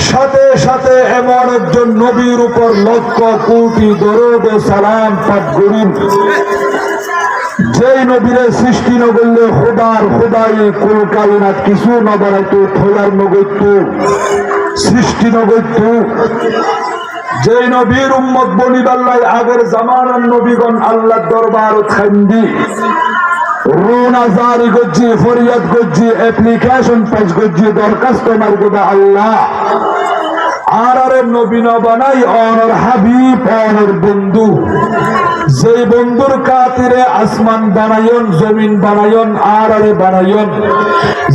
সাথে সাথে এমন একজন নবীর উপর লক্ষ কোটি দরুদ ও সালাম পাঠ করি, যেই নবীরে সৃষ্টি ন করলে খোদার খোদাই কুল কায়নাত কিছু না বানাইতো, খোদার নগত্য সৃষ্টি নগত্য। যেই নবীর উম্মত বনিবাল্লাই আগের জামানার নবীগণ আল্লাহ দরবার খান্দি রোনা জারি করছি, ফরিয়াদ করছি, অ্যাপ্লিকেশন পাস করছি, দরখাস্ত মারগোদা আল্লাহ আর নবী ন বানাই অনর হাবিব অনর বন্ধু। যেই বন্ধুর কাতিরে আসমান বানায়ন, জমিন বানায়ন, আর বানায়ন।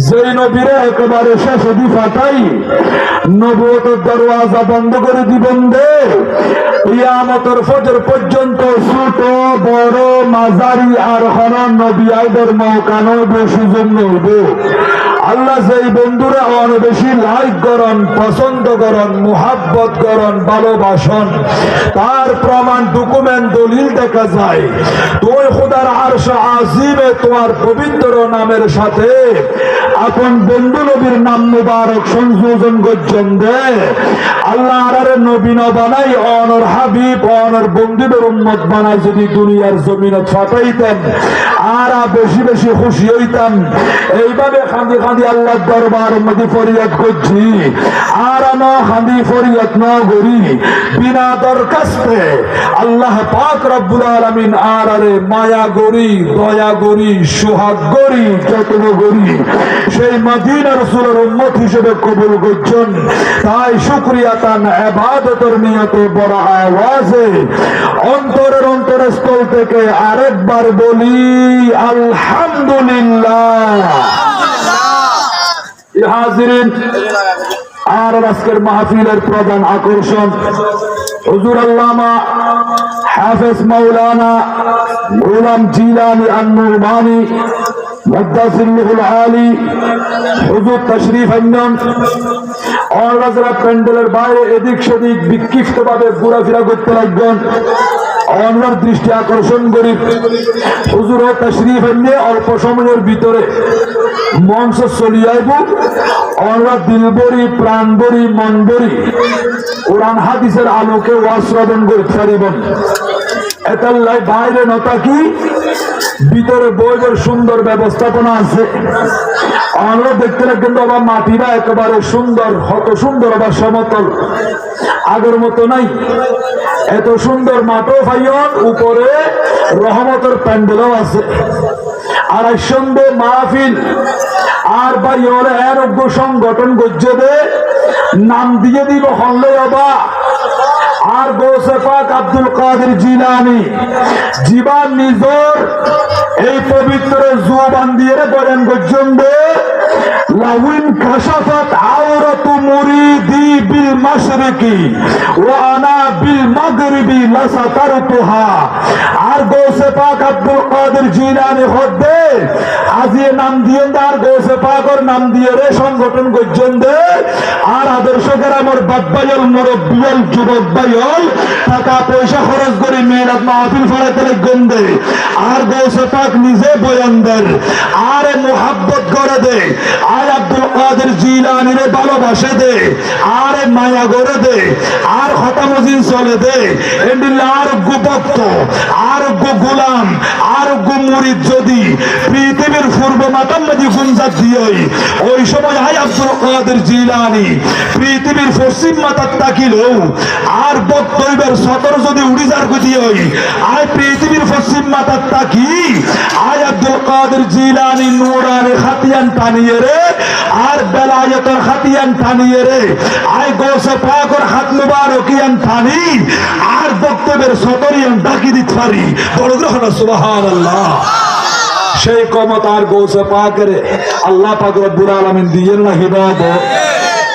যেই নবীরে একেবারে শেষ দি ফাটাই নবুয়তের দরওয়াজা বন্ধ করে দিবেন দে, কিয়ামতের ফজর পর্যন্ত ছোট বড় মাঝারি আর হনন নবী আইদের মৌকানো সুযোগ নইব। আল্লাহ যেই বন্ধুরা অনেক বেশি লাইক করেন, পছন্দ করেন, মুহাব্বত করেন, ভালোবাসন, তার প্রমাণ ডকুমেন্ট দলিল দেখা যায়। তুই খোদার আরশ আজিমে তোমার পবিত্র নামের সাথে আপন বন্ধু নবীর নাম মুবারক সংযোজন গজ্জন দে। আল্লাহ আর নবী ন বানাই অনর হাবিব অনর বন্ধুদের উম্মত বানাই যদি দুনিয়ার জমিনে ফাটাইতেন আর বেশি বেশি খুশি হইতাম। এইভাবে খান্দি খান্দি আল্লাহ দরবার মধ্যে ফরিয়াদ করছি, আর খান্দি ফরিয়াদ ন করি বিনা দরখাস্তে আল্লাহ পাক রব্বুল আলামিন আর মায়া গরি, দয়া গরি, সোহাগ গরি, যত্ন গরি সেই মদিনা রাসূলের উম্মত হিসেবে কবুল করছেন। তাই শুকরিয়া তান ইবাদতের নিয়তে বড় আওয়াজে অন্তরের অন্তরস্থল থেকে আরেকবার বলি আলহামদুলিল্লাহ। হাজিরিন, আর আজকের মাহফিলের প্রধান আকর্ষণ হুজুর আল্লামা হাফেজ মাওলানা গোলাম জিলানী আন-নুরমানী মুদাসসিরুল আলী হুজুর তশরিফ আনন। অনরাজরা প্যান্ডেলের বাইরে এদিক সেদিক বিক্ষিপ্ত ভাবে ঘোরাফেরা করতে লাগবেন। অন্যর দৃষ্টি আকর্ষণ করি হুজুর তশরিফ এনে অল্প সময়ের ভিতরে মঞ্চ চলি আইব। আমরা দিলবরি, প্রাণবরি, মনবরি কোরআন হাদিসের আলোকে ওয়াজ শ্রবণ করতে পারিবেন। এতাল্লাই বাইরে নতাকি ভিতরে বইয়ের সুন্দর ব্যবস্থাপনা আছে। আমরা দেখতে কিন্তু আবার মাটিরা একেবারে সুন্দর, কত সুন্দর আবার সমতল, আগের মতো নাই। এত সুন্দর মাঠও ভাইয়ন, উপরে রহমতের প্যান্ডেলও আছে। আর সন্ধ্যে মাহফিল আর ভাইয়ন আরোগ্য সংগঠন গজ্জে নাম দিয়ে দিব হল্লে বাবা আর গৌসে পাক আব্দুল কাদের জিলানী জীবন নিজর এই পবিত্র জুবান দিয়ে বলেন গজ্জে লাউইন কাশাফাত আওরাতু মুরিদি বিল মাশরিকি ওয়া আনা বিল মাগরিবি লাসাতারতুহা। আর গৌসে পাক আব্দুল কাদের জিলানী হদ্দে আজিয়ে নাম দিয়ে আর গৌসে পাকের নাম দিয়ে রে সংগঠন গজ্জন দে। আর আদর্শ গ্রামের বাদবাইল মুরব্বিয়াল যুবক ভাইল টাকা পয়সা খরচ করে মেহনত মাহফিল ফলাইতে গন্দে। আর গৌসে পাক নিজে বয়ান দেন আর মুহাব্বত করে দে। আর আব্দুল কাদের জিলানীরে ভালোবাসে দে, আর মায়া করে দে, আর খতামজিন চলে দে। এন্ডিল্লা আর ভক্ত, আর গোলাম, আর মুরিদ যদি পৃথিবীর পূর্ব মাতাম্মাদি গুঞ্জাত দিয়ে ওই সময় আই আব্দুল কাদের জিলানী পৃথিবীর পশ্চিম মাতার তাকিলেও আর বক্তব্যের সতর যদি উড়িজার গতি হই আয় পৃথিবীর পশ্চিম মাতার তাকি আয় আব্দুল কাদের জিলানী নূরানি খাতিয়ান টানিয়ে রে, আর বেলায়েতের খাতিয়ান টানিয়ে রে, আয় গৌসে পাকের হাত মুবারকিয়ান টানি আর বক্তব্যের সতরিয়ান ডাকি দিতে পারি। বড় গ্রহণ সুবহানাল্লাহ। সেই ক্ষমতার গৌসে পাকের আল্লাহ পাক রব্বুল আলামিন দিয়েন না হিদায়াত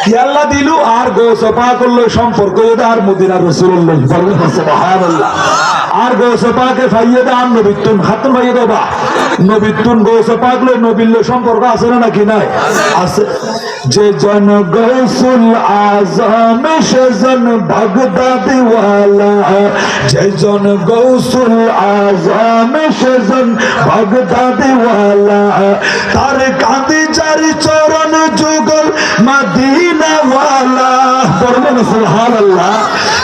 কি আল্লাহ দিলু। আর গৌসে পাকের লয় সম্পর্ক আর মদিনা রাসূলুল্লাহ সুবহানাল্লাহ। আর গৌসে পাকে ফাইয়ে দে আর নবিতুন খাতুন ফাইয়ে দেবা নবিতুন গৌসে পাক লয় নবিল সম্পর্ক আছে না নাকি নাই? আছে। যে জন গৌসুল আজম সেজন বাগদাদি ওয়ালা, যে জন গৌসুল আজম সেজন বাগদাদি ওয়ালা, তার কাঁদি জারি চরণ যুগল মদিনা ওয়ালা। সুবহানাল্লাহ।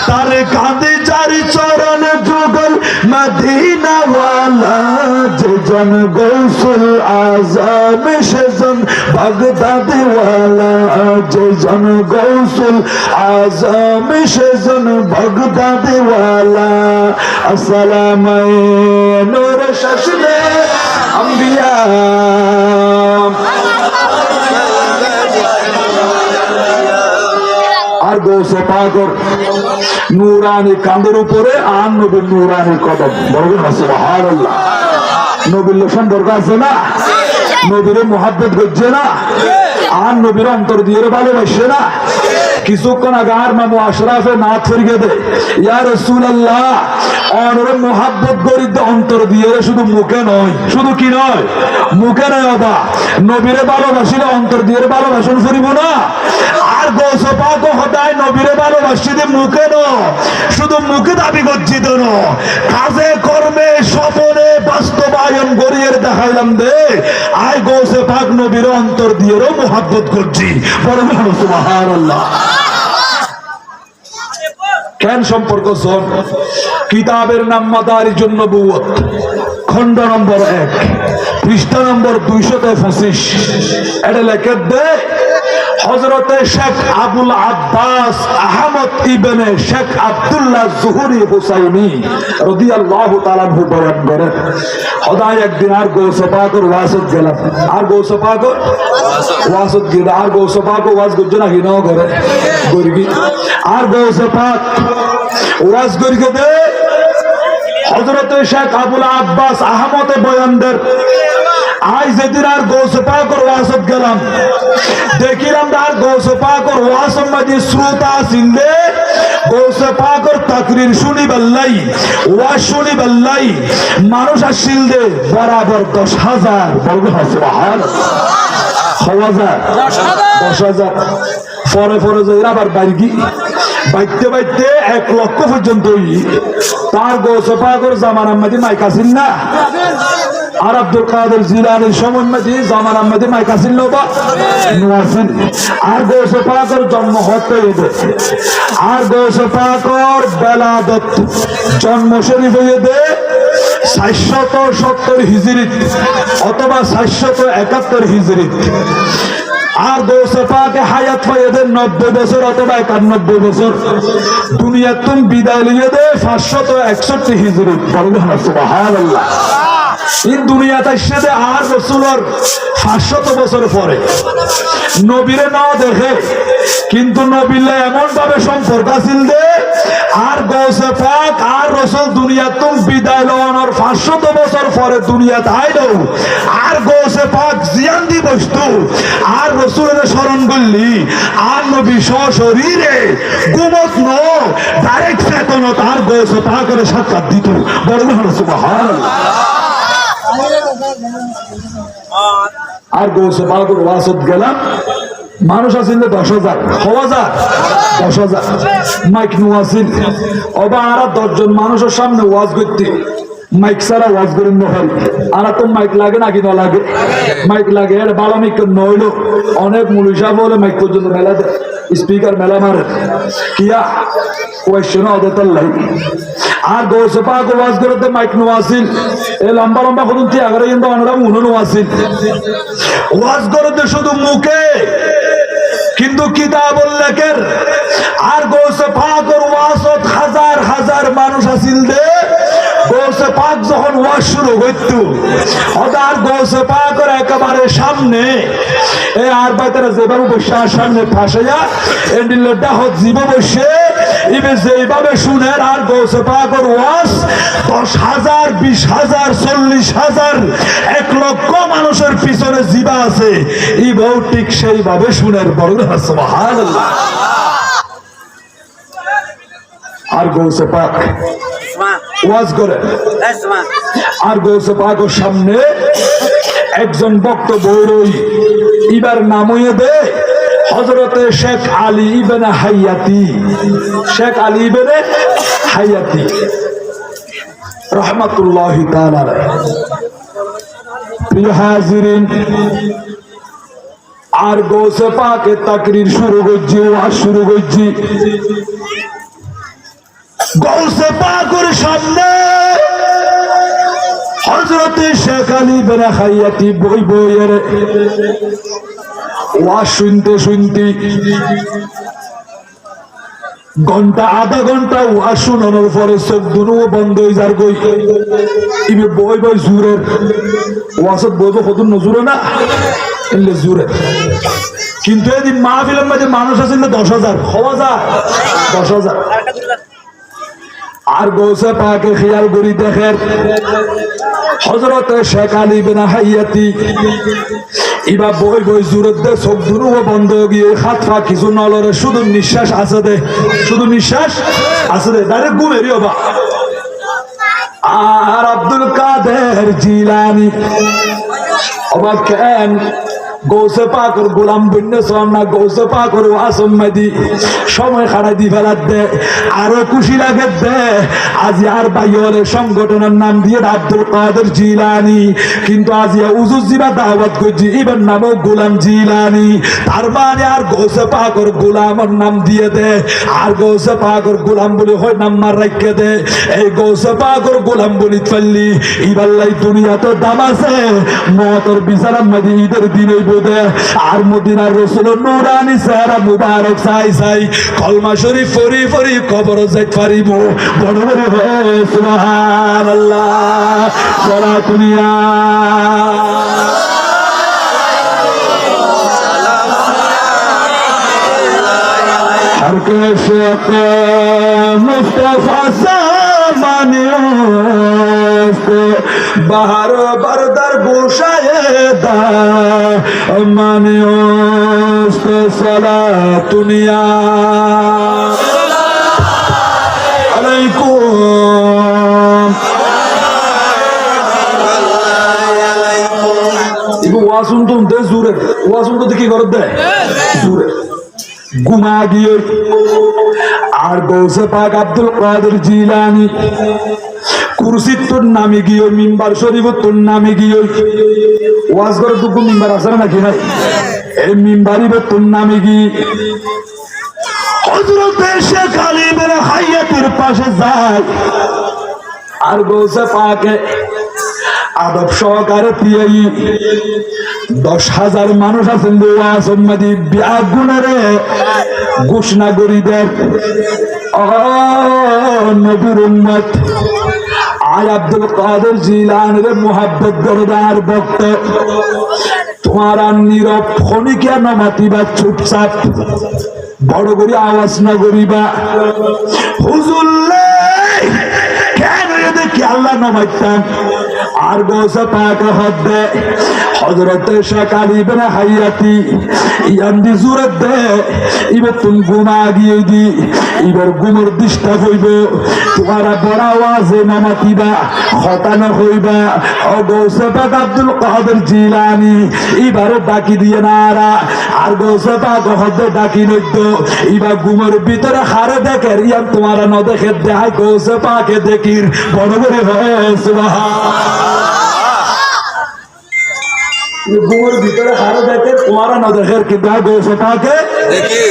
তার কাঁদে যার চরণ যুগল মদিনা ওয়ালা, যে জন গৌসুল আজম সেজন বাগদাদ ওয়ালা, যে জন গৌসুল আজম সেজন বাগদাদ ওয়ালা। আসসালামু নূর শাসনে আম্বিয়া, আর গৌসে পাকর নূরানি কাঁধের উপরে আর নবীর নূরানি কদম। বলবেন না সুবহানাল্লাহ। নবীর সম্পর্ক আছে না, নবীর মুহাব্বত করছে না, আর নবীর অন্তর দিয়ে ভালোবাসে না। কিছুক্ষণ আগে আর মামু আশরাফে না ফিরিয়ে দে, ইয়া রাসূলুল্লাহ অনর মুহাব্বত গরিব অন্তর দিয়ে, শুধু মুখে নয়, শুধু কি নয় মুখে নয়, অদা নবীরে ভালোবাসিলে অন্তর দিয়ে ভালোবাসন ফুরিব না। আর গৌসে পাক হদায় নবীরে ভালোবাসিতে মুখে ন, শুধু মুখে দাবি গজ্জিত ন, কাজে কর্মে স্বপনে বাস্তবায়ন করিয়ে দেখাইলাম দে আয় গৌসে পাক নবীর অন্তর দিয়ে মুহাব্বত করছি। বড় সুবহানাল্লাহ। কেন সম্পর্ক শোন, কিতাবের নাম মাদারিজুন নবুওয়াত, খণ্ড নম্বর 1, পৃষ্ঠা নম্বর 225। এটা লেখে দে হযরতে শেখ আবুল আব্বাস আহমদ ইবনে শেখ আব্দুল্লাহ জুহরি হুসাইনি রাদিয়াল্লাহু তাআলা আনহু বয়ান করেন, খোদায় একদিন আর গৌসে পাকের ওয়াজত গেলাম, আর গৌসে পাকের ওয়াজত গেল, আর গৌসে পাক ওয়াজ করছে না কিনা করে গরিবি, আর গৌসে পাক ওয়াজ করিকে দে হযরতে শেখ আবুল আব্বাস আহমদ বয়ানদের। আজ যেদিন আর গৌসে পাকের ওয়াজত গেলাম, দেখিলাম আর গৌসে পাকের ওয়াজের মধ্যে শ্রোতা ছিললে গৌসে পাকের তাকরীর শুনি বললাই, ওয়াজ শুনি বললাই মানুষ আসছিল দে বরাবর 10,000। বলবে সুবহানাল্লাহ। 10,000 পরে পরে যে আবার বাইরে বাইতে বাইতে 1 লক্ষ পর্যন্ত তার গৌসে পাকের জামানার মধ্যে মাইক আসিল না। আর আব্দুল কাদের জিলানীর সময় মধ্যে জামানার মধ্যে মাইক আসিল বা নোয়াসিল। আর গৌসে পাকের জন্ম হতে দে, আর গৌসে পাকের বেলাদত জন্ম শরীফ হয়ে দে 470 হিজরিত অথবা 471 হিজরিত। আর গৌসে পাকে হায়াত হয়ে দে 90 বছর অথবা 91 বছর। দুনিয়া তুম বিদায় লিয়ে দে 561 হিজরিত। বলবেন সুবহানাল্লাহ। এই দুনিয়াতে এসে আর রাসূলের 500 বছর পরে নবীরে না দেখে, কিন্তু নবীলে এমন ভাবে সম্পর্ক ছিল দে আর গৌসে পাক আর রাসূল দুনিয়াতে বিদায় লওয়ানোর 500 বছর পরে দুনিয়াতে আইলো, আর গৌসে পাক জিয়ান দি বস্তু আর রাসূলের স্মরণ করলি, আর নবী সশরীরে গুমত ন ডাইরেক্ট চেতনত আর গৌসে পাকের সাক্ষাৎ দিত। বলবেন সুবহানাল্লাহ। আর গৌসে পাকের ওয়াজত গেলাম, মানুষ আসিল 10,000 10,000 মাইক নো আসিল, অবা আর 10 জন মানুষের সামনে ওয়াজ করতে মাইক ছাড়া ওয়াজ করেন নহল। আর তো মাইক লাগে নাকি না লাগে? মাইক লাগে। এর ভালো মাইক নইল, অনেক মুলিশা বলে মাইক পর্যন্ত মেলা দেয়, স্পিকার মেলা মারে কিয়া কোয়েশ্চন অদতার লাই। আর গৌসে পাক ওয়াজ করতে মাইক নো আসিল, এ লম্বা লম্বা করুন তিয়াগরে কিন্তু আমরা উনুন আসিল ওয়াজ করতে শুধু মুখে, কিন্তু কিতাবুল লেখের। আর গৌসে পাকের ওয়াজত হাজার হাজার মানুষ আসিল দে। গৌসে পাক যখন ওয়াজ শুরু করত, আর গৌসে পাকের একেবারে সামনে এই আর বাইতারা যেভাবে বসে সামনে ফাঁসাইয়া এন্ডিলটা হত জীব বসে ইবে যেভাবে শুনে আর গৌসে পাকের ওয়াজ 10,000 20,000 40,000 1 লক্ষ মানুষের পিছনে জিবা আছে, এই বউ ঠিক সেইভাবে শুনের। বলুন সুবহানাল্লাহ। আর গৌসে পাক ওয়াজ করে, আর গৌসে পাকের সামনে একজন বক্তা বৈরই ইবার নাম হয়ে দে হযরতে শেখ আলী ইবনে হায়াতি। শেখ আলী ইবনে হায়াতি রাহমাতুল্লাহি তাআলা আলাইহি। প্রিয় হাজিরিন, আর গৌসে পাকে তাকরির শুরু করছি, ওয়াজ শুরু করছি। গৌসে পাকের সামনে হযরতে শেখ আলী বেনা খাইয়াতি বই বইয়ের ওয়াজ শুনতে শুনতে ঘন্টা আধা ঘন্টা ওয়াজ শোনানোর পরে চোখ দুনো বন্ধ হয়ে যার গই ইবে বই বই জুরের ওয়াজত বই বই কত নজুরে না এলে জুরে। কিন্তু এদিন মাহফিলের মধ্যে মানুষ আছে 10,000 হওয়া যায় 10,000। আর গৌসে পাকে খেয়াল করি দেখেন হযরতে শেখ আলী বিন হাইয়াতি ইবা বই বই জুরত দে চোখ দুনো বন্ধ গিয়ে হাত পা কিছু নলরে, শুধু নিঃশ্বাস আছে দে, শুধু নিঃশ্বাস আছে দে, ডাইরেক্ট ঘুমেরি হবা। আর আব্দুল কাদের জিলানি অবাক কেন গৌসে পাকর গোলাম বন্যে সামনা গৌসে পাকর ওয়াসম্মাদি সময় খাড়াই দি ফেলার দে আরো খুশি লাগে দে। আজ আর বাইরের সংগঠনের নাম দিয়ে আব্দুল কাদের জিলানি, কিন্তু আজ উজুজিবা দাওয়াত করছি ইবার নামও গোলাম জিলানি। তার মানে আর গৌসে পাকর গোলামের নাম দিয়ে দে, আর গৌসে পাকর গোলাম বলে হয় নাম মার রাখে দে। এই গৌসে পাকর গোলাম বলি ফেললি ইবাল্লাই দুনিয়া তো দাম আছে, মতর বিচারার মাঝে ঈদের দিনে বোধে। আর মদিনার রাসূল নূরানি চেহারা মুবারক চাই চাই কলমা শরীফ পড়ি পড়ি কবর যাইতে পারিব। বড় বড় সুবহানাল্লাহ সারা দুনিয়া हर के शेख मुस्तफा सामानियों बाहर बरदर गोशाए दा मानियों सला दुनिया अलैकुम। इबो वासुन तुम दे जूरे वासुन तो देखी कर दे जूरे ঘুমা গিয়ে। আর গৌসে পাক আব্দুল কাদের জিলানি কুরসির তোর নামে গিয়ে মিম্বার শরীফ তোর নামে গিয়ে ওয়াজ করে টুকু মিম্বার আছে নাকি নাই, এই মিম্বারি তোর নামে গিয়ে হযরতে শেখ আলী বিন হাইয়াতির পাশে যায়। আর গৌসে পাকে আদব সহকারে পিয়াই 10,000 মানুষ আছেন ওয়াসম্মাদি বিয়াগুনারে ঘোষণা করি দেন ও নবীর উম্মত আয় আব্দুল কাদের জিলানির মুহাব্বত করদার ভক্ত তোমার নীরব খনিকা নমাতিবা চুপচাপ বড় করে আওয়াজ না করিবা। হুজুর কেন দেখি আল্লাহ নমাইতাম। আর গৌসে পাক হদ্দে হযরতে শেখ আলী বিন হাইয়াতি ইয়ান্দি জুরত দে ইবে তুমি ঘুমা গিয়ে দি ইবার ঘুমের ডিস্টার্ব হইব, তোমারা বড় আওয়াজে নামাতিবা হতানো হইবা। ও গৌসে পাক আব্দুল কাদের জিলানি এবারে ডাকি দিয়ে নারা। আর গৌসে পাক হদ্দে ডাকি নইত ইবা ঘুমের ভিতরে হারে দেখে ইয়ান তোমারা ন দেখে দেখায় গৌসে পাকে দেখির বড় বড় হয় ঘুমের ভিতরে হারে দেখে তোমারা না দেখে, কিন্তু আর গৌসে পাকে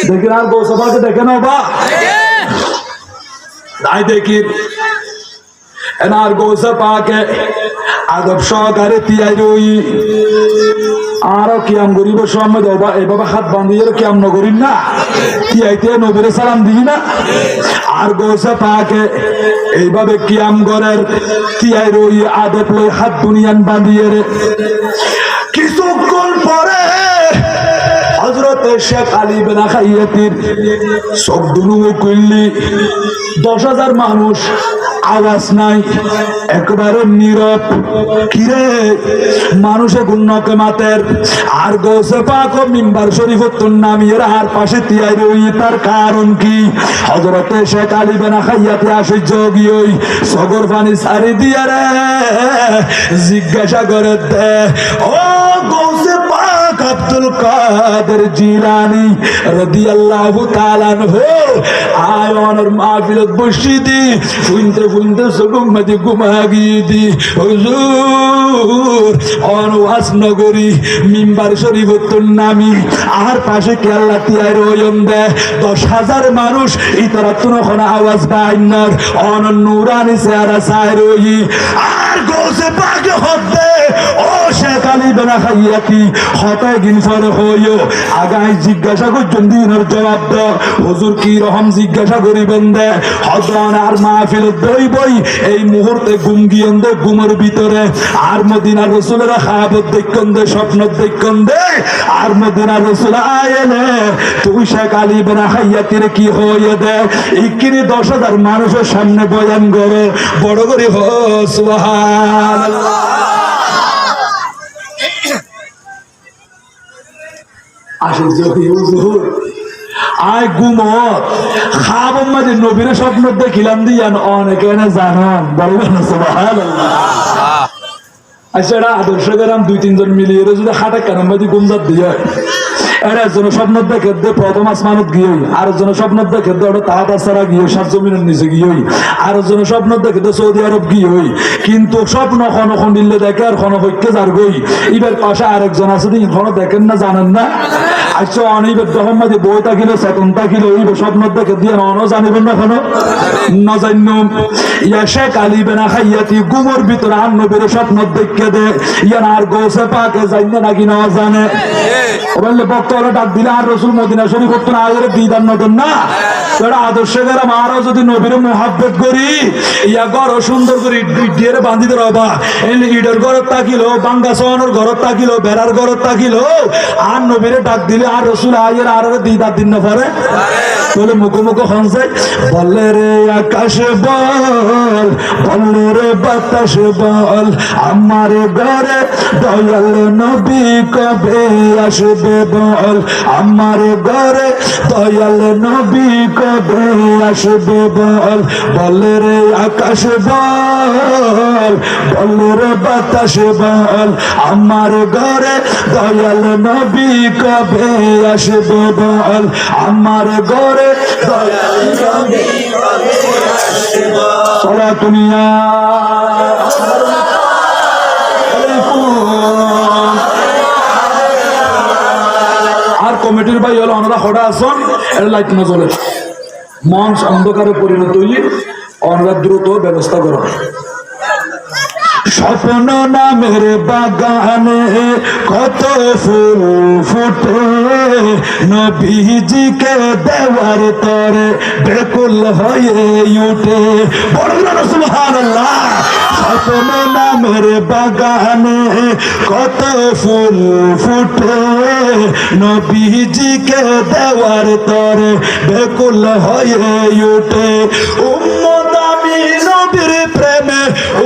দেখি আর গৌসে পাকে দেখে না বা নাই দেখি। আর গৌসে পাকে আদব সহকারে তিয়াই রই আরো কিয়াম গরিব সময় দেবা এভাবে হাত বান্ধিয়ে কিয়াম নগরিন না তিয়াইতে নবীর সালাম দিই না। আর গৌসে পাকে এইভাবে কিয়াম গরের তিয়াই রই আদব লই হাত দুনিয়ান বান্ধিয়ে রে। কিছুক্ষণ পরে হযরতে শেখ আলী বিন হাইয়াতির চোখ দুনো খুললি 10,000 মানুষ আওয়াজ নাই একবারে নীরব। কিরে মানুষে গুন্নকে মাতের। আর গৌসে পাক মিম্বার শরীফ তোর নামিয়ে আর পাশে তিয়াই রই তার কারণ কি? হযরতে শেখ আলী বিন হাইয়াতি আশ্চর্য গিয়ে সগর পানি ছাড়ি দিয়ে রে জিজ্ঞাসা করে দে ও গৌসে পাক শায়খ আব্দুল কাদের জিলানী রাদিয়াল্লাহু তাআলা আনহু আয়নের মাহফিলত বসিদি শুনতে শুনতে সগম মধ্যে ঘুমা গিয়ে দি হুজুর অনওয়াজ নগরী মিম্বার শরীফতুন নামি আর পাশে কেল্লা তিয়াই রয়ন দে 10,000 মানুষ ইতরা তুনখন আওয়াজ বাইনার অন নুরানি চেহারা চাই রই আর গোসে পাকে হতে ও শেখ আলী বেনা খাইয়াতি হতায় গিনফর হইও আগাই জিজ্ঞাসা করছেন দিনের জবাব দ হুজুর কি রকম জিজ্ঞাসা করিবেন দে হদন আর মাহফিল দই বই এই মুহূর্তে ঘুম গিয়েন দে ঘুমের ভিতরে আর মদিনার রাসূলের খাবাত দেখন দে স্বপ্ন দেখন দে আর মদিনার রাসূল আয়েলে তুই শেখ আলী বেনা খাইয়াতির কি হইয়ে দে ইকিনি 10,000 মানুষের সামনে বয়ান করে বড় করে হ সুবহানাল্লাহ আসে যদি হুজুর আয় গুমত খাব মাঝে নবীর স্বপ্ন দেখিলাম দিয়ান অনেকে না জানান বলবেন সুবহানাল্লাহ আচ্ছা এটা আদর্শ গেলাম 2-3 জন মিলিয়ে যদি খাটা কেন মাঝে গুমজাত দিয়ে এর একজনের স্বপ্ন দেখে দে প্রথম আসমানত গিয়ে আর একজনের স্বপ্ন দেখে দে ওটা তাহাতাসারা গিয়ে 7 জমিনের নিচে গিয়ে আর একজনের স্বপ্ন দেখে দে সৌদি আরব গিয়ে কিন্তু স্বপ্ন খন দিলে দেখে আর খন হইকে যার গই এবার পাশে আরেকজন আছে দিন খন দেখেন না জানেন না আচ্ছা অনিবের যখন মাঝে বই থাকিল চেতন থাকিল এই স্বপ্ন দেখে দিয়ে অন জানিবেন না খন না জান্য ইয়া শেখ আলী বেনা খাইয়াতি গুমর ভিতরে আর নবীর স্বপ্ন দেখে দে ইয়ান আর গোসে পাকে জানে নাকি না জানে বললে বক্তরা ডাক দিলে আর রাসূল মদিনা শরীফ করতে না আগে দিদার নতুন না তোরা আদর্শ গেলাম আরো যদি নবীর মোহাব্বত করি ইয়া ঘর সুন্দর করে ইটের বাঁধিতে রবা ইটের ঘর তাকিল বাঙ্গা সোহানোর ঘর তাকিল বেড়ার ঘর তাকিল আর নবীরে ডাক দিলে আর রাসূল আয়ের আর দিদার দিন না পারে বলে মুখোমুখি হনসাই বলে রে আকাশ বল বলে রে বাতাস বল আমার ঘরে দয়াল নবী কবে আসবে বল আমার ঘরে দয়াল নবী কবে আসবে বল বলে রে আকাশ বল বলে রে বাতাস বল আমার ঘরে দয়াল নবী কবে আসবে বল আমার ঘরে দয়াল নবী কবে আসবে সারা দুনিয়া আর কমিটির ভাই হলো ওনারা হঠাৎ আসন এটা লাইট না জ্বলে মঞ্চ অন্ধকারে পরিণত হইলে ওনারা দ্রুত ব্যবস্থা করো স্বপ্ন নামের বাগানে কত ফুল ফুটে নবীজিকে দেওয়ার তরে বেকুল হয়ে উঠে বড় সুবহানাল্লাহ স্বপ্ন নামের বাগানে কত ফুল ফুটে নবীজিকে দেওয়ার তরে বেকুল হয়ে উঠে উম্মত আমি নবীর প্রেমে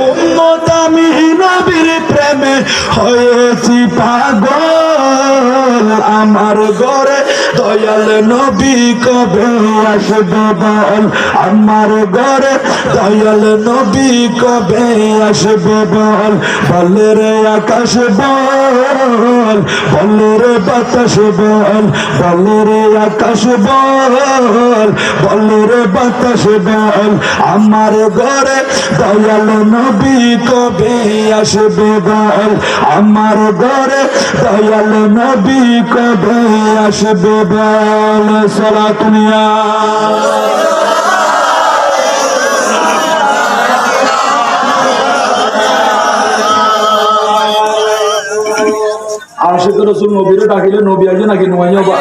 উম্মত আমি নবীর প্রেমে হয়েছি পাগল আমার ঘরে দয়াল নবী কবে আসবে বল আমার ঘরে দয়াল নবী কবে আসবে বল বলে রে আকাশ বল বলে রে বাতাস বল বলে রে আকাশ বল বলে রে বাতাস বল আমার ঘরে দয়াল নবী কবে আসবে বল আমার ঘরে দয়াল নবী কবে আসবে বল সালাতুনিয়া আশিক রাসূল নবীরে ডাকিলে নবী আগে নাকি নোয়াইয়া বা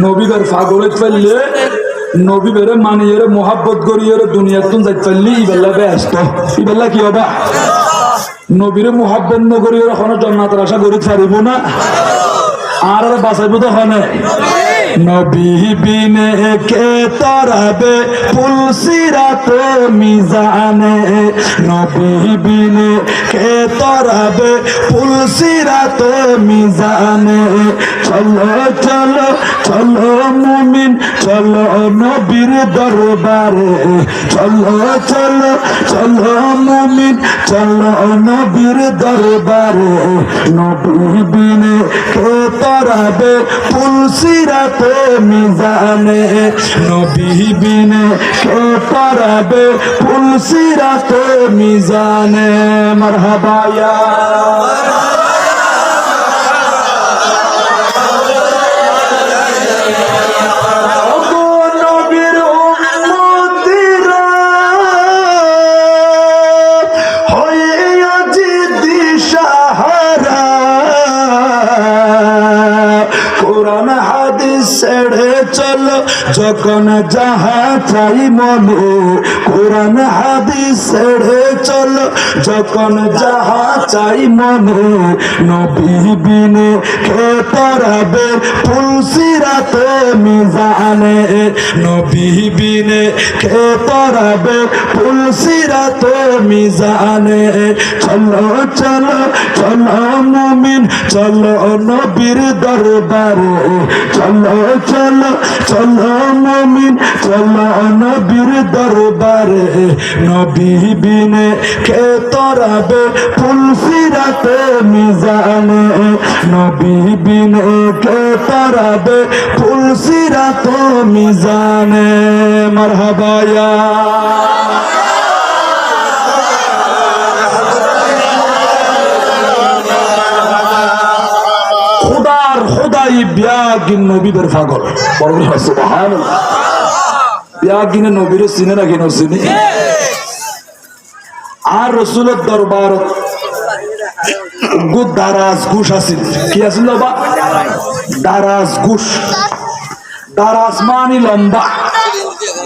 নবী বের ফাগলে ফেললে নবী বেরে মানিয়ে মোহাব্বত করিয়ে দুনিয়াতুন যাই ফেললি ইবেলা ব্যস্ত ইবেলা কি হবে নবীরে মোহাব্বত নগরী এখনো জান্নাতের আশা করি পারিব না আর বাঁচাইব তো হনে নবী বিনে কে তরাবে পুলসিরাত মিজানে নবী বিনে কে তরাবে পুলসিরাত মিজানে চলো চলো চলো মুমিন চলো নবীর দরবারে চলো চলো চলো মুমিন চলো নবীর দরবারে নবী বিনে কে তরাবে পুলসিরাতে মিজানে নবী বিনে কে তরাবে পুলসিরাতে মিজানে মারহাবা ইয়া ছেড়ে চলো যখন যাহা চাই মনে কোরআন হাদিস ছেড়ে চলো যখন যাহা চাই মনে নবী বিনে কে তরাবে পুলসিরাতে মিজানে নবী বিনে কে তরাবে পুলসিরাতে মিজানে চলো চলো চলো মুমিন চলো নবীর দরবারে চলো চলো চলো মুমিন চলো নবীর দরবারে নবী বিনে কে তরাবে পুলসিরাতে মিজানে নবী বিনে কে তরাবে পুলসিরাতে মিজানে মারহাবা ইয়া বিয়াগিন নবীদের পাগল সুবহানাল্লাহ বিয়াগিনে নবীর চিনে না কেন চিনি আর রাসূলের দরবার গো দারাজ ঘুষ আছিল কি আছিল বাবা দারাজ ঘুষ দারাজ মানে লম্বা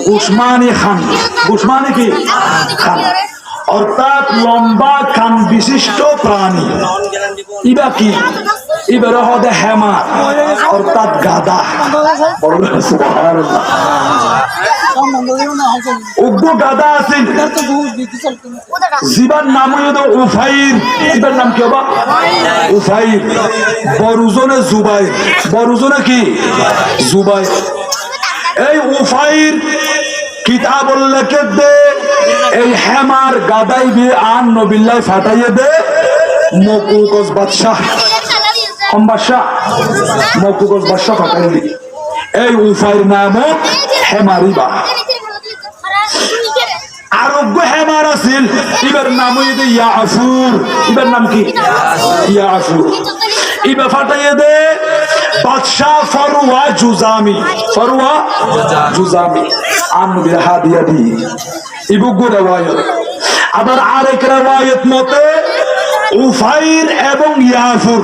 ঘুষ মানে খান ঘুষ মানে কি খান অর্থাৎ লম্বা খান বিশিষ্ট প্রাণী ইবা কি এবার হদে হেমা অর্থাৎ গাদা সুবহানাল্লাহ উগ্র গাদা আছিল জিবার নাম হলো উফাইর এবার নাম কি বাবা উফাইর বড়জনে জুবাইর বড়জনে কি জুবাইর এই উফাইর কিতাব লিখে দে এই হেমার গাদাই বি আন নবিল্লাহ ফাটাইয়ে দে মকুকস বাদশাহ বাদশাহ মকুকস বাদশাহ ফাটাইয়ে দি এই উফাইর নামক হেমারিবা আরোগ্য হেমার আছিল এবার নাম হইতে ইয়াফুর এবার নাম কি ইয়াফুর এবার ফাটাইয়ে দে বাদশাহ ফরওয়া জুজামি ফরওয়া জুজামি আনবির হাদিয়া দি ইবুগু রিওয়ায়াত আবার আরেক রিওয়ায়াত মতে উফাইর এবং ইয়াফুর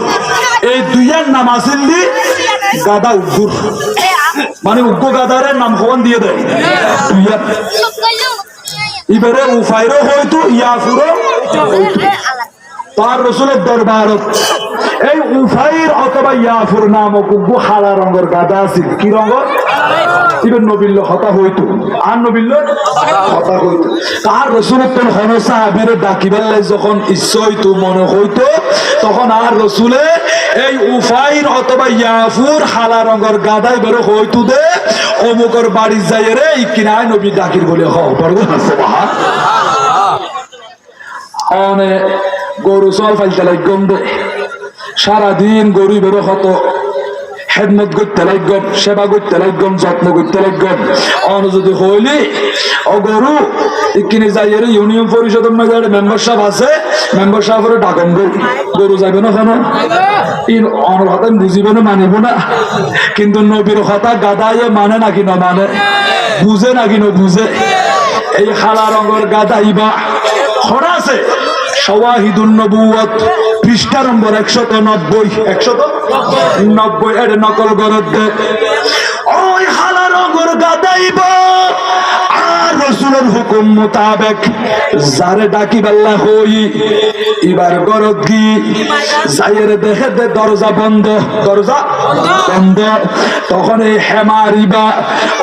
এই দুইয়ের নাম আছিল দি গাদা উগ্র মানে উগ্র গাদারের নাম কোন দিয়ে দেয় দুইয়ের এবারে উফাইরও হয়তো ইয়াফুরও তার রাসূলের দরবারত এই উফাইর অথবা ইয়াফুর নামক উগ্র হালা রঙের গাদা আছিল কি রঙের ইবেন নবিল্ল হতা হইতো আর নবিল্ল হতা হইতো তার রাসূলের তখন হন সাহাবীরে ডাকিবেলাই যখন ইচ্ছা হইতো মনে হইতো তখন আর রাসূলে এই উফাইর অথবা ইয়াফুর হালা রঙের গাদাই বের হইতো দে অমুকর বাড়ি যাই রে কিনায় নবী ডাকির বলে হও পারবো না সুবহানাল্লাহ অনে গরু চল ফাইতে লাগম দে সারাদিন গরু বের হতো খেদমত করতে লাগম সেবা করতে লাগম যত্ন করতে লাগম অন যদি হইলি ও গরু ইকিনে যাই ইউনিয়ন পরিষদের মাঝে মেম্বারশিপ আছে মেম্বারশিপের ডাকম গরু যাবে না কেন অনর কথা বুঝিবে না মানিব না কিন্তু নবীর কথা গাদাইয়ে মানে নাকি না মানে বুঝে নাকি না বুঝে এই খালা রঙের গাদাইবা খরা আছে শাওয়াহিদুন নবুওয়াত পৃষ্ঠা নম্বর 190 এর নকল গরদে ওই হালা রঙের গাদাইবা আর রাসূলের হুকুম মোতাবেক যারে ডাকি বেল্লা হই এবার গরদ কি যাইরে দেখে দে দরজা বন্ধ তখন এই হেমারিবা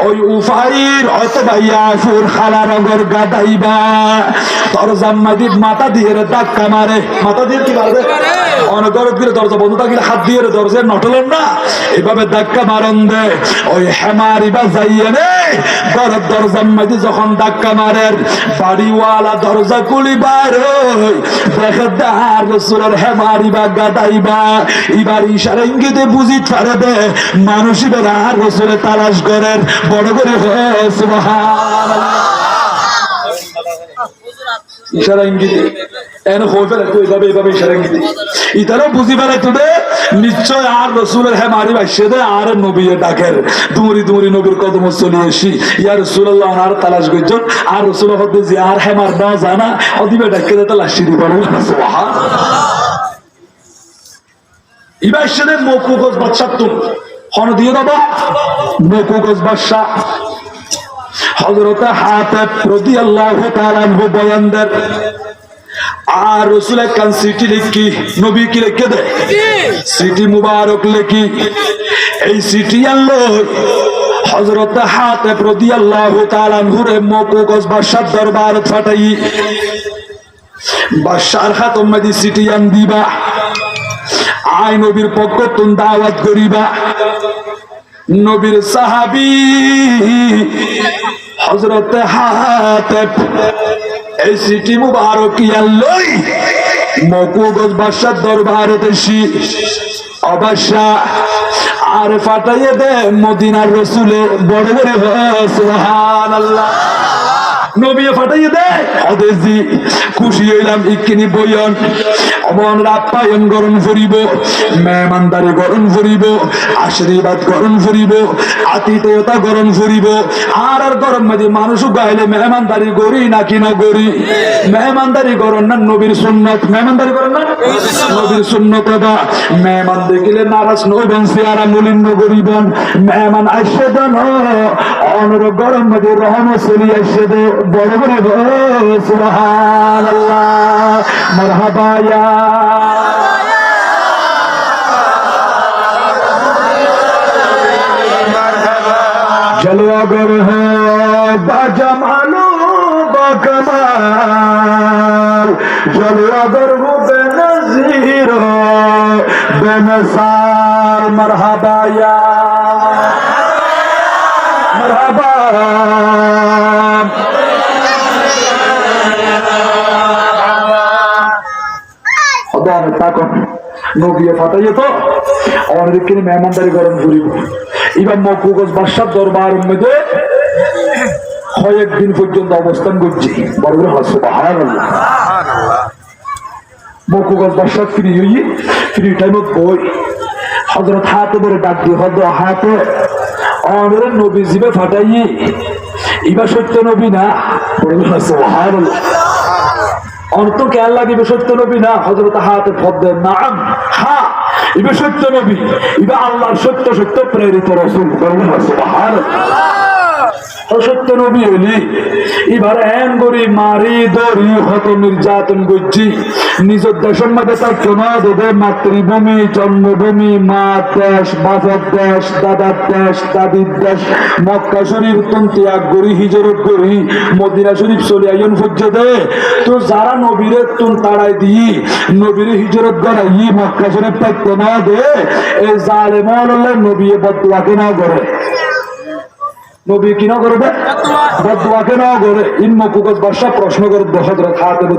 ওই উফাইর অথবা ইয়াফুর খালা রঙের গাদাইবা দরজার মাঝে মাথা দিয়ে ধাক্কা মারে মাথা দিয়ে কি মারবে অনগরত গিয়ে দরজা বন্ধ থাকিলে হাত দিয়ে দরজা নটলেন না, এভাবে ধাক্কা মারন দে ওই হেমারি বা যাইয়ে নে ঘরের দরজার মধ্যে যখন ধাক্কা মারেন বাড়িওয়ালা দরজা খুলি বার দেখে দার রসুলের হেমারি বা গাদাইবা এবার ইশারা ইঙ্গিতে বুঝি ছাড়ে দে মানুষ এবার আর রসুলের তালাশ করেন বড় করে সুবহানাল্লাহ ইশারা ইঙ্গিতে এন হয়ে ফেলে তো এইভাবে ইশারা ইঙ্গিতে ইতারাও বুঝি ফেলে তো দে নিশ্চয় আর রসুলের হ্যাঁ মারি ভাইসে দে আর নবী ডাকের দুমরি নবীর কদম চলে এসি ইয়া রসুল্লাহ আর তালাশ করছেন আর রসুল হতে যে আর হ্যাঁ মার না জানা অদিবে ডাকে দে তালাশ সিঁড়ি পারবো ইবার সেদের মকুগজ বাদশাহ তুম হন দিয়ে দাবা মকুগজ বাদশাহ হযরত হাতিব রাদিয়াল্লাহু তাআলা আনহু বয়ান দেন আর রাসূল কান সিটি লিখি নবী কি লিখে দেয় সিটি মুবারক লিখি এই সিটি আল্লাহ হযরত হাতিব রাদিয়াল্লাহু তাআলা আনহুর মকুগজ বাদশার দরবার ফাটাই বাদশার হাত মধ্যে সিটি আন দিবা আয় নবীর পক্ষ তুন দাওয়াত করিবা নবীর সাহাবী হযরত হাতিব এই সিটি মুবারক ইয়াল্লই মকুগজ বাদশার দরবারে দেশি অবশ্যা আর ফাটাইয়ে দে মদিনার রসুলে বড় বড় সুবহানাল্লাহ নবী ফাটাইয়ে দে অদেজি খুশি হইলাম ইকিনি বইয়ন অমন রাপ্পায়ন গরম ফুরিব মেহমানদারি গরম ফুরিব আশীর্বাদ গরম ফুরিব আতিথেয়তা গরম ফুরিব আর গরম মাঝে মানুষ গাইলে মেহমানদারি গরি নাকি না গরি মেহমানদারি গরম না নবীর সুন্নত মেহমানদারি করেন না নবীর সুন্নত বা মেহমান দেখিলে নারাজ নবেন সিয়ারা মুলিন্ন গরিবন মেহমান আসে দেন অনর গরম মাঝে রহম চলি আসে দে বড় বড় সুবহানাল্লাহ মারহাবা ইয়া জলওয়াগর है बाजमालो बाकमाल जलवागर हो बेनज़ीर बेमिसाल मरहबा या मरहबा खुदा ने ताको নবী ফাটাইয়ে তো অনেক মেহমানদারি গরম করিব এবার মকুগজ বাদশার দরবার মধ্যে কয়েকদিন পর্যন্ত অবস্থান করছি বড় বড় সুবহানাল্লাহ মকুগজ বাদশাহ ফ্রি টাইমত বই হযরত হাতিবের ডাক দিয়ে হযরত হাতিব অনেক নবী জিবে ফাটাইয়ে এবার সত্য নবী না বড় বড় সুবহানাল্লাহ অন্ত কে আল্লাহ দিবে সত্য নবী না হযরত হাতিব ফদ্দের নাম হ্যাঁ ইবে সত্য নবী ইবে আল্লাহর সত্য সত্য প্রেরিত রাসূল সুবহানাল্লাহ সত্য নবী হইলি এবার এন গরি মারি দরি হত নির্যাতন করছি নিজের দেশের মধ্যে তার কেনা দেবে মাতৃভূমি জন্মভূমি মা দেশ বাজার দেশ দাদার দেশ দাদির দেশ মক্কা শরীফ তুন ত্যাগ করি হিজরত করি মদিনা শরীফ চলে আইন ফুজ্জ দে তো যারা নবীরে তুন তাড়াই দিই নবীরে হিজরত করাই মক্কা শরীফ তার কেনা দে এই জালেমান নবী বদুয়া কেনা করে নবী কি না করবে বদুয়া কেন করে ইন মকুগজ বাদশাহ প্রশ্ন করে হযরত হাতিব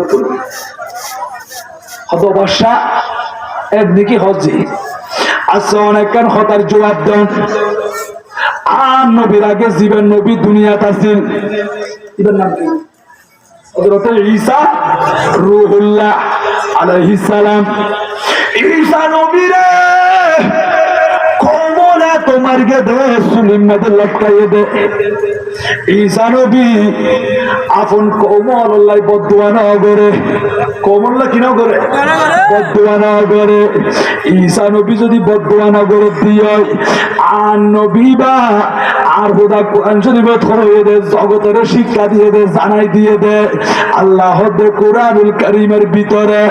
হযরত বাদশাহ এমনি কি হজি আচ্ছা অনেক কান হতার জবাব দেন আর নবীর আগে জীবন নবী দুনিয়াত আছেন এর নাম কি হযরত ঈসা রূহুল্লাহ আলাইহিস সালাম ঈসা নবী রে তোমার গে দে সুলিম মধ্যে লটকাইয়ে দে ঈসা নবী আপন কওমল আল্লাহ বদদুয়া না করে কওমল কি না করে বদদুয়া না করে ঈসা নবী যদি বদদুয়া না করে দিয় আর নবী বা আর খোদা কোরআন শরীফে ধরে দে জগতের শিক্ষা দিয়ে দে জানাই দিয়ে দে আল্লাহ দে কোরআনুল কারীমের ভিতরে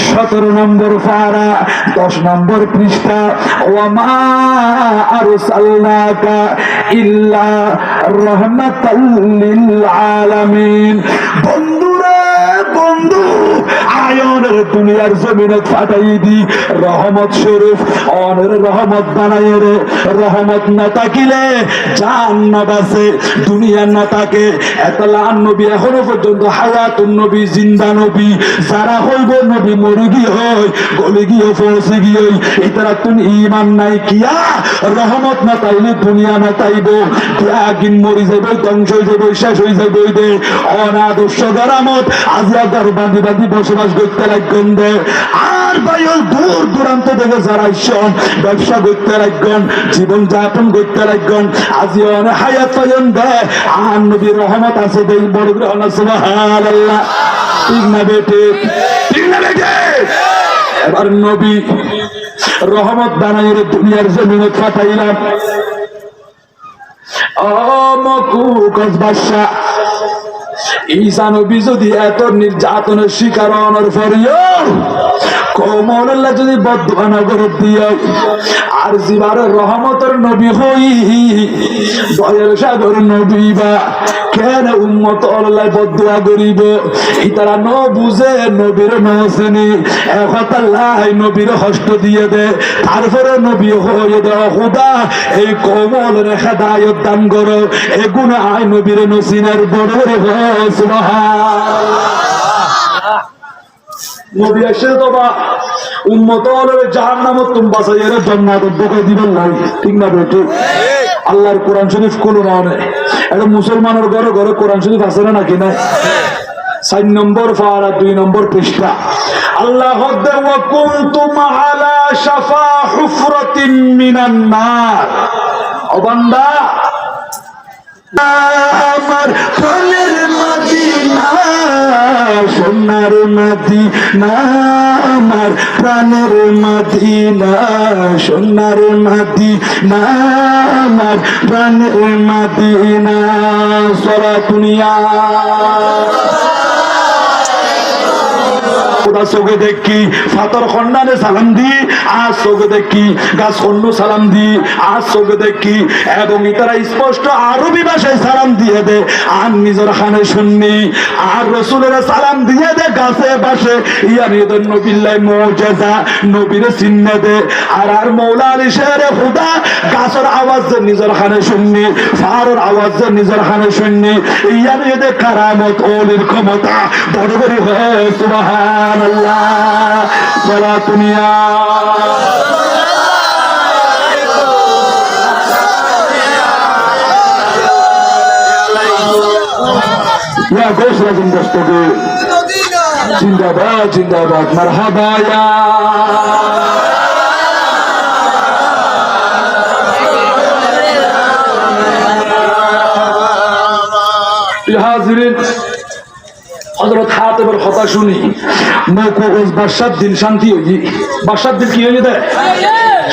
17 নম্বর পারা 10 নম্বর পৃষ্ঠা ওয়া মা আরসালনাকা ইল্লা রাহমাতাল লিল আলামিন বন্ধুরে বন্ধু আয়নের দুনিয়ার জমিনে ফাটাই দি রহমত স্বরূপ অনের রহমত বানাই রে রহমত না থাকিলে জান্নাত আছে দুনিয়া না থাকে এতলান নবী এখনো পর্যন্ত হায়াতুন নবী জিন্দা নবী যারা হইব নবী মরে গিয়ে হয় গলে গিয়ে পৌঁছে গিয়ে এটারা তুমি ইমান নাই কিয়া রহমত না তাইলে দুনিয়া না তাইব একদিন মরি যাবে ধ্বংস হয়ে যাবে শেষ হয়ে যাবে দে অনাদর্শ গরামত আজিয়া ঘর বাঁধি বাঁধি বসবাস করতে লাগবেন দে আর ভাইও দূর দূরান্ত থেকে যারা ইসন ব্যবসা করতে লাগবেন জীবন যাপন করতে লাগবেন আজিও অনেক হায়াত পাইন দে আর নবীর রহমত আছে দেই বড় গ্রহণ সুবহানাল্লাহ ঠিক না বেটে ঠিক না বেটে এবার নবী রহমত বানাইরে দুনিয়ার জমিনে পাঠাইলাম ঈসা নবী যদি এত নির্যাতনের শিকার হওয়ার পরেও কোমল্লা যদি বদদুয়া না করে দিয়ে আর জীবারের রহমতের নবী হই দয়াল সাগর নবী বা কেন উম্মত আল্লাহ বদদুয়া করিব ইতারা ন বুঝে নবীর নসেনি একতাল্লাহ নবীর হস্ত দিয়ে দে তারপরে নবী হয়ে দে খোদা এই কোমলের হেদায়েত দান করো এগুণ আয় নবীর নসিনের বড় সুবহানাল্লাহ নবী এসে তো বা উম্মত জাহান্নামত তুমি বাঁচাইয়া জান্নাতে ঢুকাই দিবেন নাই ঠিক না বেটি আল্লাহর কোরআন শরীফ কোন না এটা মুসলমানের ঘরে ঘরে কোরআন শরীফ আছে না নাকি নাই 4 নম্বর পারা 2 নম্বর পৃষ্ঠা আল্লাহ ওয়া কুনতুম আলা শাফা হুফরাতিন মিনান নার ও বান্দা আমার প্রাণের মদিনা সোনার মদিনা আমার প্রাণের মদিনা সোনার মদিনা আমার প্রাণের মদিনা সারা দুনিয়া চোখে দেখি ফাতর খন্ডানে সালাম দি আর চোখে দেখি গাছ অন্য সালাম দি আর চোখে দেখি এবং ইতারা স্পষ্ট আরবি ভাষায় সালাম দিয়ে দে আর নিজের খানে শুননি আর রসুলের সালাম দিয়ে দে গাছে বাসে ইয়ার নবিল্লাই মুজিজা নবীর চিহ্ন দে আর মৌলা আলী শেরে খুদা গাছের আওয়াজ নিজের খানে শুননি ফারের আওয়াজ নিজের খানে শুননি ইয়ার দে কারামত ওলির ক্ষমতা বড় বড় হয় সুবহানাল্লাহ সালাতুনিয়া ইয়া গোসরা জিন্দাস্তবে জিন্দাবাদ জিন্দাবাদ মারহাবা ইয়া হাজিরিন হযরত হাতেমের কথা শুনি মৌকুজ বাদশার দিন শান্তি হই বাদশার দিন কি হয়ে যায়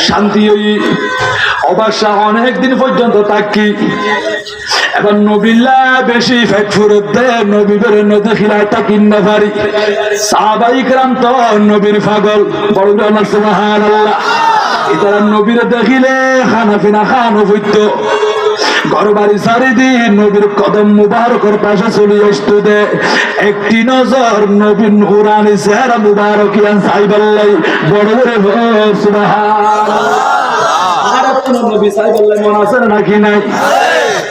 শান্তি হই অবাদশাহ অনেক দিন পর্যন্ত তাকি এবার নবিল্লা বেশি ফেট ফুরত দে নবী বের নদী খিলায় তাকিন না পারি সাহাবাই کرام তো নবীর পাগল বড় না সুবহানাল্লাহ ইতারা নবীর দেখিলে খানা পিনা খানো হইতো ঘর বাড়ি চারিদিন নবীর কদম মুবারকের পাশে চলে আসতো দে একটি নজর নবীর নুরানি চেহারা মুবারক ইয়ান সাইবাল্লাই বড় বড় সুবহানাল্লাহ আর কোন নবী সাইবাল্লাই মন আছে নাকি নাই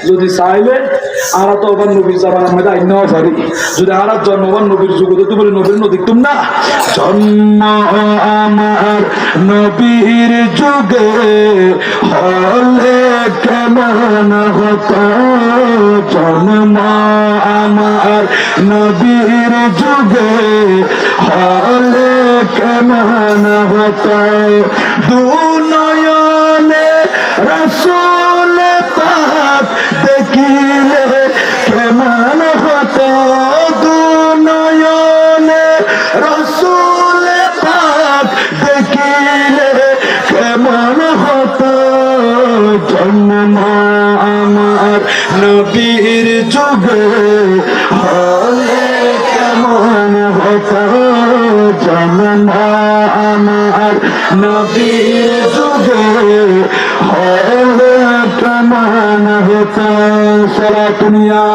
যদি চাইলে আর তো আবার নবীর জামানার মধ্যে আইন নেওয়া পারি যদি আর জন্মবান নবীর যুগ তো বলে নবীর নদীতুম না জন্ম আমার নবীর যুগে হলে কেমন হতো জন্ম আমার নবীর যুগে হলে কেমন হতো দুনয়নে রাসূল পাক দেখিলে কেমন হতো দুনয়নে রাসূল পাক দেখিলে কেমন হতো জন্ম আমার নবীর যুগে হলে কেমন হতো জন্ম আমার নবীর যুগে হলে কেমন হতো সারা দুনিয়া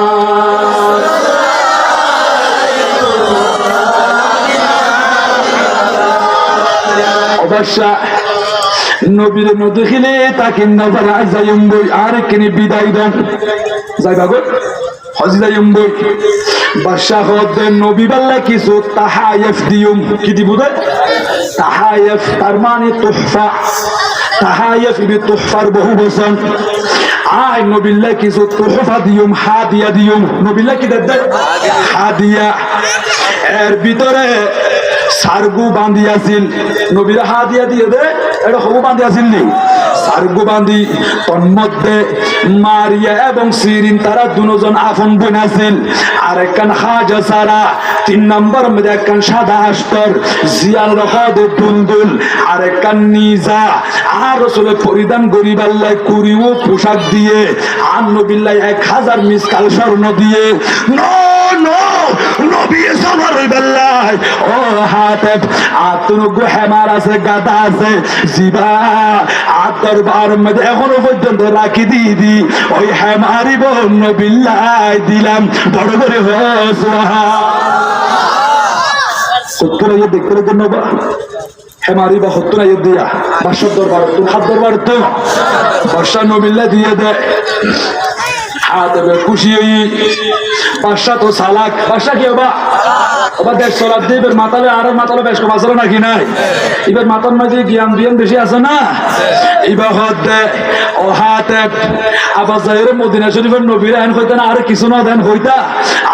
বাদশা নবীর নদেখিলে তাকে নজর যাইম বই আর কিনে বিদায় দেন যাই বাগো হজি যাইম বই বাদশা হদ নবী বাল্লা কিছু তাহায়েফ দিউম কি দিব দে তাহায়েফ তার মানে তোহফা তাহায়েফ ইবি তোহফার বহু বচন আয় নবিল্লাহ কিছু তোহফা দিউম হাদিয়া দিউম নবিল্লাহ কি দেয় হাদিয়া এর ভিতরে সারগু বাঁধি আছিল নবীরা হাদিয়া দিয়ে দে এটা হবু বাঁধি আছিল নি সারগু বাঁধি তন্মধ্যে মারিয়া এবং সিরিন তারা দুজন আফন বোন আছিল আর একখান হাজা সারা 3 নম্বর মধ্যে একখান সাদা আস্তর জিয়াল রহদ দুলদুল আর একখান নিজা আর রাসূল পরিধান গরিব আল্লাহ কুরিও পোশাক দিয়ে আর নবিল্লাহ 1000 মিসকাল স্বর্ণ দিয়ে নবী সবার বেলায় ও হাতেব আতুন গুহেমার আছে গাদা আছে জিবা আর দরবার মধ্যে এখনো পর্যন্ত রাখি দি ওই হেমারি বোন নবিল্লাহ দিলাম বড় করে সত্তর দেখতে জন্য হেমারি বা হত্তর দিয়া বাসার দরবার হাত দরবার তো বর্ষা নবিল্লাহ দিয়ে দেয় হাতে খুশি হই বাদশা তো সালাক বাদশা কি হবা আবার 150 লাখ দিয়ে মাতালে আর মাতালে বেশ কম আসলে নাকি নাই এবার মাতার মাঝে জ্ঞান বিয়ান বেশি আছে না এবার হতে ও হাতে আবার যাইরে মদিনা শরীফের নবীর আইন হইতে না আর কিছু না দেন হইতা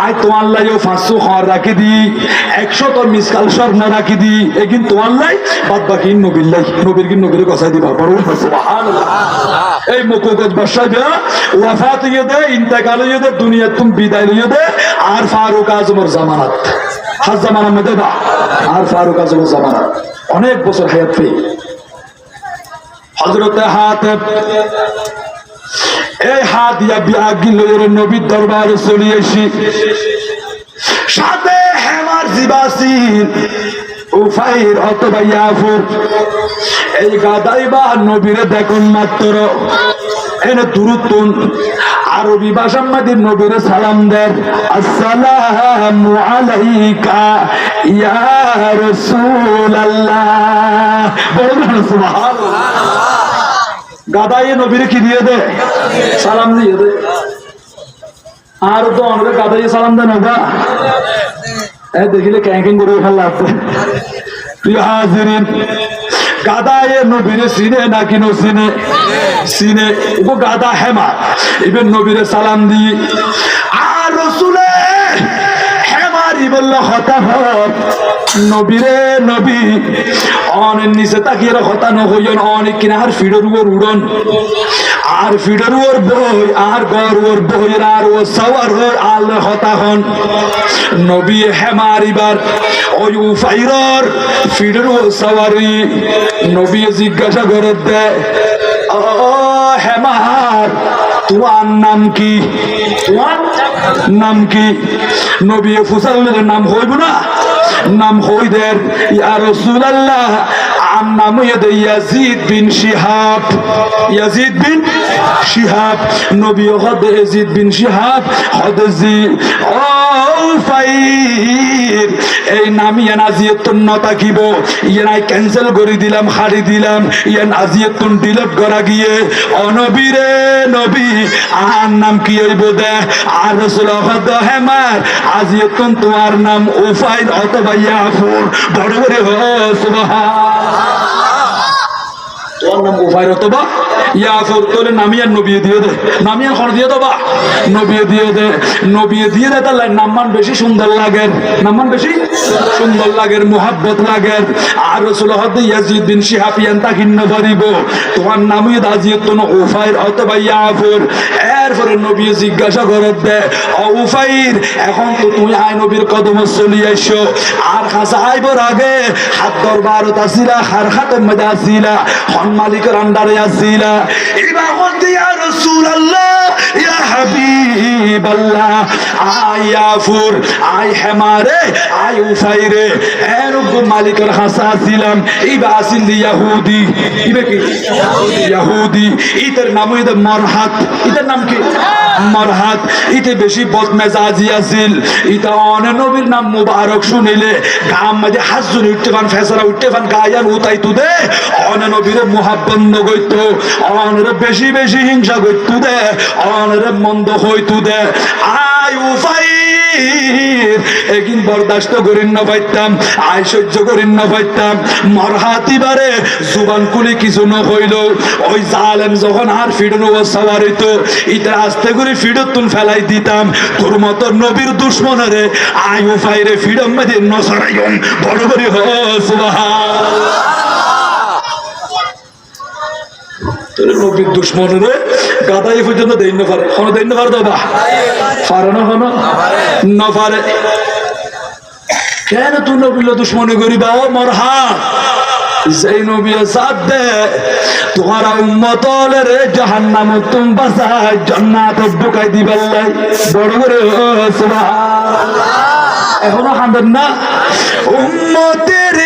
আই তোমার লাইও 500 খর রাখি দি 100 তোর মিসকাল স্বর্ণ রাখি দি একিন তোমার লাই বাদ বাকি নবীর কি নবীর কথা দিবা বড় সুবহানাল্লাহ এই মুকুগত বাদশা দিয়া ওয়াফাত ইয়ে দে ইন্তেকাল ইয়ে দে দুনিয়া তুম বিদায় ইয়ে দে আর ফারুক আজমের জামানত হাজ জামানার মধ্যে না আর ফারুক আজমের জামানত অনেক বছর হায়াত পেয়ে হযরতে হাতেব এই হাদিয়া বিয়াগিল নবীর দরবারে চলে আসি সাথে হেমার জিবাসির উফাইর অথবা ইয়াফুর এই গাদাইবা নবীরে দেখুন মাত্র এনে দুরুতুন আরবি ভাষার মধ্যে নবীরে সালাম দেন আসসালামু আলাইকা ইয়া রাসূলুল্লাহ বলুন সুবহানাল্লাহ গাদাইয়ে নবীরে কি দিয়ে দে সালাম দিয়ে দে আর তো অনেক গাদাইয়ে সালাম দেন না এ দেখিলে ক্যাঙ্কিং করে ফেলা আছে প্রিয় হাজিরিন গাদায়ে নবীরে সিনে নাকি নো সিনে ও গাদা হেমা ইবেন নবীরে সালাম দি আর রাসূলে হেমারি বলল হতা হত নবীরে নবী অনেক নিচে তাকিয়ে হতা ন হইন অনেক কিনার ফিডর উপর উড়ন আর ফিডর উপর বই আর গর উপর বই আর ও সওয়ার হই আল হতা হন নবী হেমারিবার ওই উফাইরর ফিডর ও সওয়ারি নবী জিজ্ঞাসা করে দে ও হেমার তোমার নাম কি তোমার নাম কি নবী ফুসালের নাম হইব না নাম হইদের ইয়া রাসূলুল্লাহ আম নাম ইয়াজিদ বিন শিহাব ইয়াজিদ বিন শিহাব নবী হদ ইয়াজিদ বিন শিহাব হদজি ও ফাইর এই নাম ইয়ান আজিয়াতুন নতা কিব ইয়ানাই ক্যান্সেল করে দিলাম হারি দিলাম ইয়ান আজিয়াতুন ডিলিট করা গিয়ে অনবীরে নবী আর নাম কি হইব দে আর রাসূল হদ হেমার আজিয়াতুন তোমার নাম উফাইর অথবা ইয়াফুর বড় করে সুবহানাল্লাহ তোর নাম উফাইর অথবা ইয়াফুর তোর নামিয়ার নবী দিয়ে দে নামিয়ার খর দিয়ে দেবা নবী দিয়ে দে তার নামমান বেশি সুন্দর লাগে নামমান বেশি সুন্দর লাগে মুহাব্বত লাগে আর রাসূল হদ ইয়াজিদ বিন শিহাব ইয়ান তাকিন্ন বলিব তোমার নামই দাজিয়তুন উফাইর অথবা ইয়াফুর এরপরে নবী জিজ্ঞাসা করে দে ও উফাইর এখন তো তুমি আই নবীর কদমে চলি আইছো আর খাসা আইবর আগে হাত দরবারত আসিলা হার হাতের মধ্যে আসিলা মালিকের আন্ডারে আসিলা এবার বলতে ইয়া রাসূলুল্লাহ ইয়া হাবিবাল্লাহ আয়াফুর আই হেমারে আই উফাইরে এরকম মালিকের হাসা ছিলাম ইবা আসিল ইহুদি ইবে কি ইহুদি ইতার নাম হইছে মারহাত ইতার নাম কি মারহাত ইতে বেশি বদমেজাজি আছিল ইতা অনে নবীর নাম মুবারক শুনিলে গাম মাঝে হাজুন উঠতে পান ফেসরা উঠতে পান গায়ান উতাই তুদে অনে নবীরে মুহাব্বত নগইতো অনরে বেশি বেশি হিংসা গইতো দে অনরে মন্দ হইতো দে আই উফাই একদিন বরদাস্ত করিন না পাইতাম আয় সহ্য করিন না পাইতাম মরহাতিবারে জুবান কুলি কিছু না হইল ওই জালেম যখন আর ফিডন সাওয়ার হইতো ইটা আস্তে করে ফিডত তুম ফেলাই দিতাম তোর মতো নবীর দুশ্মনরে আয় উফাইরে ফিডম মেদে নসরাইম বড় করে হ সুবহানাল্লাহ তোর নবীর দুশ্মনরে গাদাই পর্যন্ত দেই না পারে কোন দেই না পারে দাবা পারে না কোন না পারে কেন তুই নবীর দুশ্মনী করিবা ও মরহা যেই নবী সাথ দে তোমার উম্মত রে জাহান্নাম তুম বাসায় জান্নাত ঢুকাই দিবাল্লাই বড় করে সুবহানাল্লাহ এখনো হাঁদেন না উম্মতের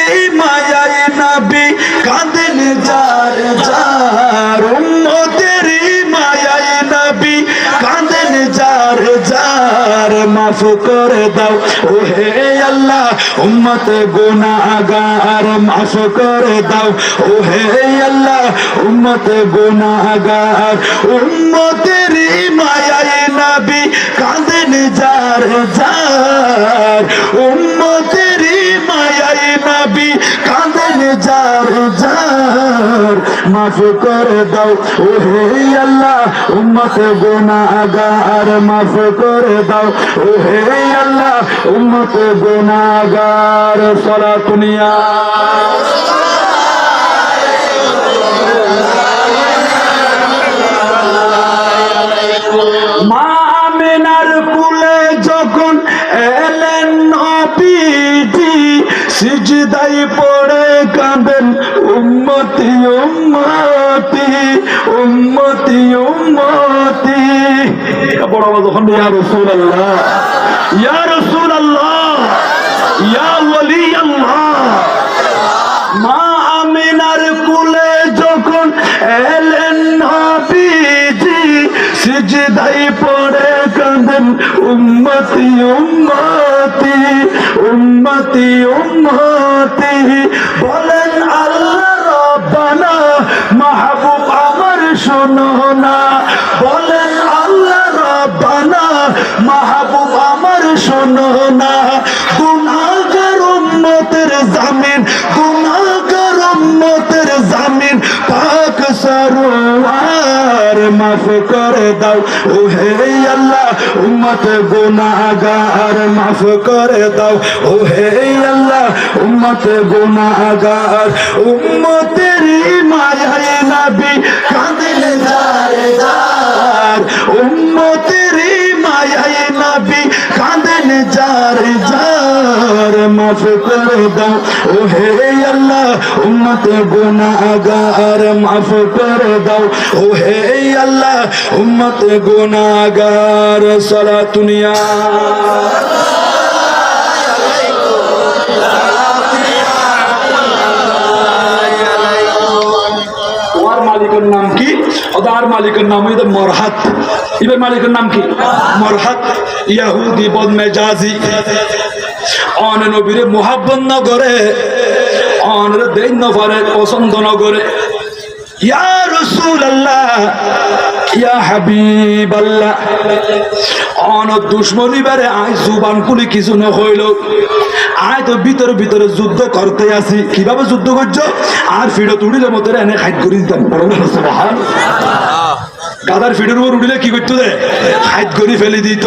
মায়ায় নবী কাঁদেন যার যার উম্মতের মায়ায় নবী কাঁদেন যার যার মাফ করে দাও ও হে আল্লাহ উম্মত গুনাহগার মাফ করে দাও ও হে আল্লাহ উম্মত গুনাহগার উম্মতের মায়ায় নবী কাঁদেন যার যার উম্মতের মায়ায় নবী কাঁদেন যার যার মাফ করে দাও ও হে আল্লাহ উম্মত গুনাহগার মাফ করে দাও ও হে আল্লাহ উম্মত গুনাহগার সালাতুনিয়া মা আমিনার কুলে যখন এলেন নবীজি সিজদায় পড়ে কাঁদেন উম্মতি উম্মতি উম্মতি উম্মতি বড় আওয়াজ যখন ইয়া রাসূলুল্লাহ ইয়া রাসূলুল্লাহ ইয়া ওয়ালি আল্লাহ মা আমিনার কুলে যখন এলেন নবীজি সিজদায় পড়ে কাঁদেন উম্মতি উম্মতি উম্মতি উম্মতি বলেন আল্লাহ রব্বানা মাহবুব আমার শোনো না বলেন আল্লাহ রব্বানা মাহবুব আমার শোনো না গুনাহগার উম্মতের জামিন গুনাহগার উম্মতের জামিন পাক সরওয়ার মাফ করে দাও ও হে আল্লাহ উম্মত গুনাহগার মাফ করে দাও ও হে আল্লাহ উম্মত গুনাহগার উম্মতের মায়ায় নবী কাঁদেন যার যার উম্মতের মায়ায় নবী কাঁদেন যার যার মাফ করে দাও ও হে আল্লাহ উম্মত গুনাহগার মাফ করে দাও ও হে আল্লাহ উম্মত গুনাহগার সালাতুনিয়া তোমার মালিকের নাম কি ওদার মালিকের নাম হইছে মরহাত ইবের মালিকের নাম কি মরহাত ইহুদি বদমেজাজি অন নবীরে মুহাব্বত না করে অনরে দেন না পারে পছন্দ না করে ইয়া রাসূলুল্লাহ ইয়া হাবিবাল্লাহ অন দুশমনি বারে আই জুবান কুলি কিছু না হইল আই তো ভিতরে ভিতরে যুদ্ধ করতে আসি কিভাবে যুদ্ধ করছো আর ফিডো তুড়িলে মতো এনে খাইট করে দিতাম সুবহানাল্লাহ গাদার ফিডের উপর উঠিলে কি করতো রে হাইট করে ফেলে দিত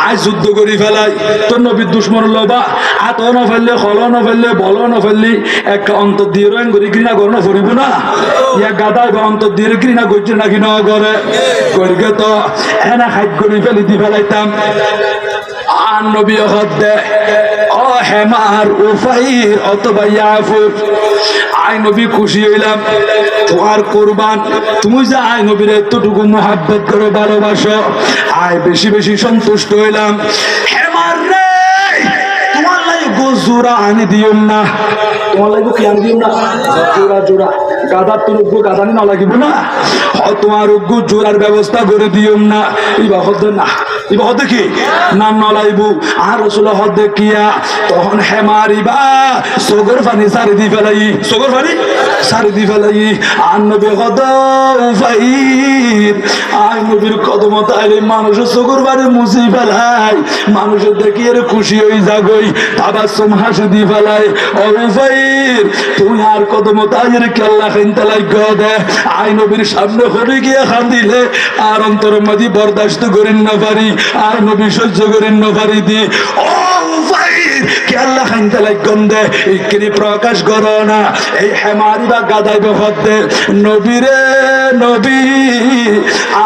আজ যুদ্ধ করে ফেলাই তোর নবীর দুশ্মন লবা হাত ন ফেললে হল ন ফেললে বল ন ফেললি একটা অন্তর দিয়ে রঙ করে ঘৃণা করে না ফুরিব না ইয়া গাদা এবার অন্তর দিয়ে ঘৃণা করছে নাকি ন করে করিকে তো এনা হাইট করে ফেলে দি ফেলাইতাম আর নবী হদ দে ও হেমার উফাইর অথবা ইয়াফুর আই নবী খুশি হইলাম তোমার কোরবান তুমি যে আয় নবীর এতটুকু মোহাব্বত করে ভালোবাসো আয় বেশি বেশি সন্তুষ্ট হইলাম হেমার রে তোমার লাগি জোড়া আনি দিও না তোমার লাগি কি আনি দিও না জোড়া জোড়া গাদার তোর গাদা না লাগিব না তোমার জোড়ার ব্যবস্থা করে দিও না ইবা হতে না ইবা হতে কি নাম নলাইবু আর রসুল হদ দেখিয়া তখন হেমারিবা সগর পানি সারি দি ফেলাই সগর পানি সারি দি ফেলাই আর নবী হদ উফাইর আয় নবীর কদম তাইলে মানুষের সগর পানি মুছি ফেলাই মানুষের দেখিয়ে খুশি হয়ে যাগই তাবাসসুম হাসি দি ফেলাই ও উফাইর তুমি আর কদম তাইলে কেল্লা খাইতে লাগো দে আয় নবীর সামনে হরে গিয়ে খান দিলে আর অন্তর মধ্যে বরদাস্ত করেন না পারি আর নবী সহ্য করেন না পারি দি ও উফাইর কে আল্লাহ খাইতে লাগন দে ইকরি প্রকাশ করো না এই হেমারি বা গাদাই বহতে নবীরে নবী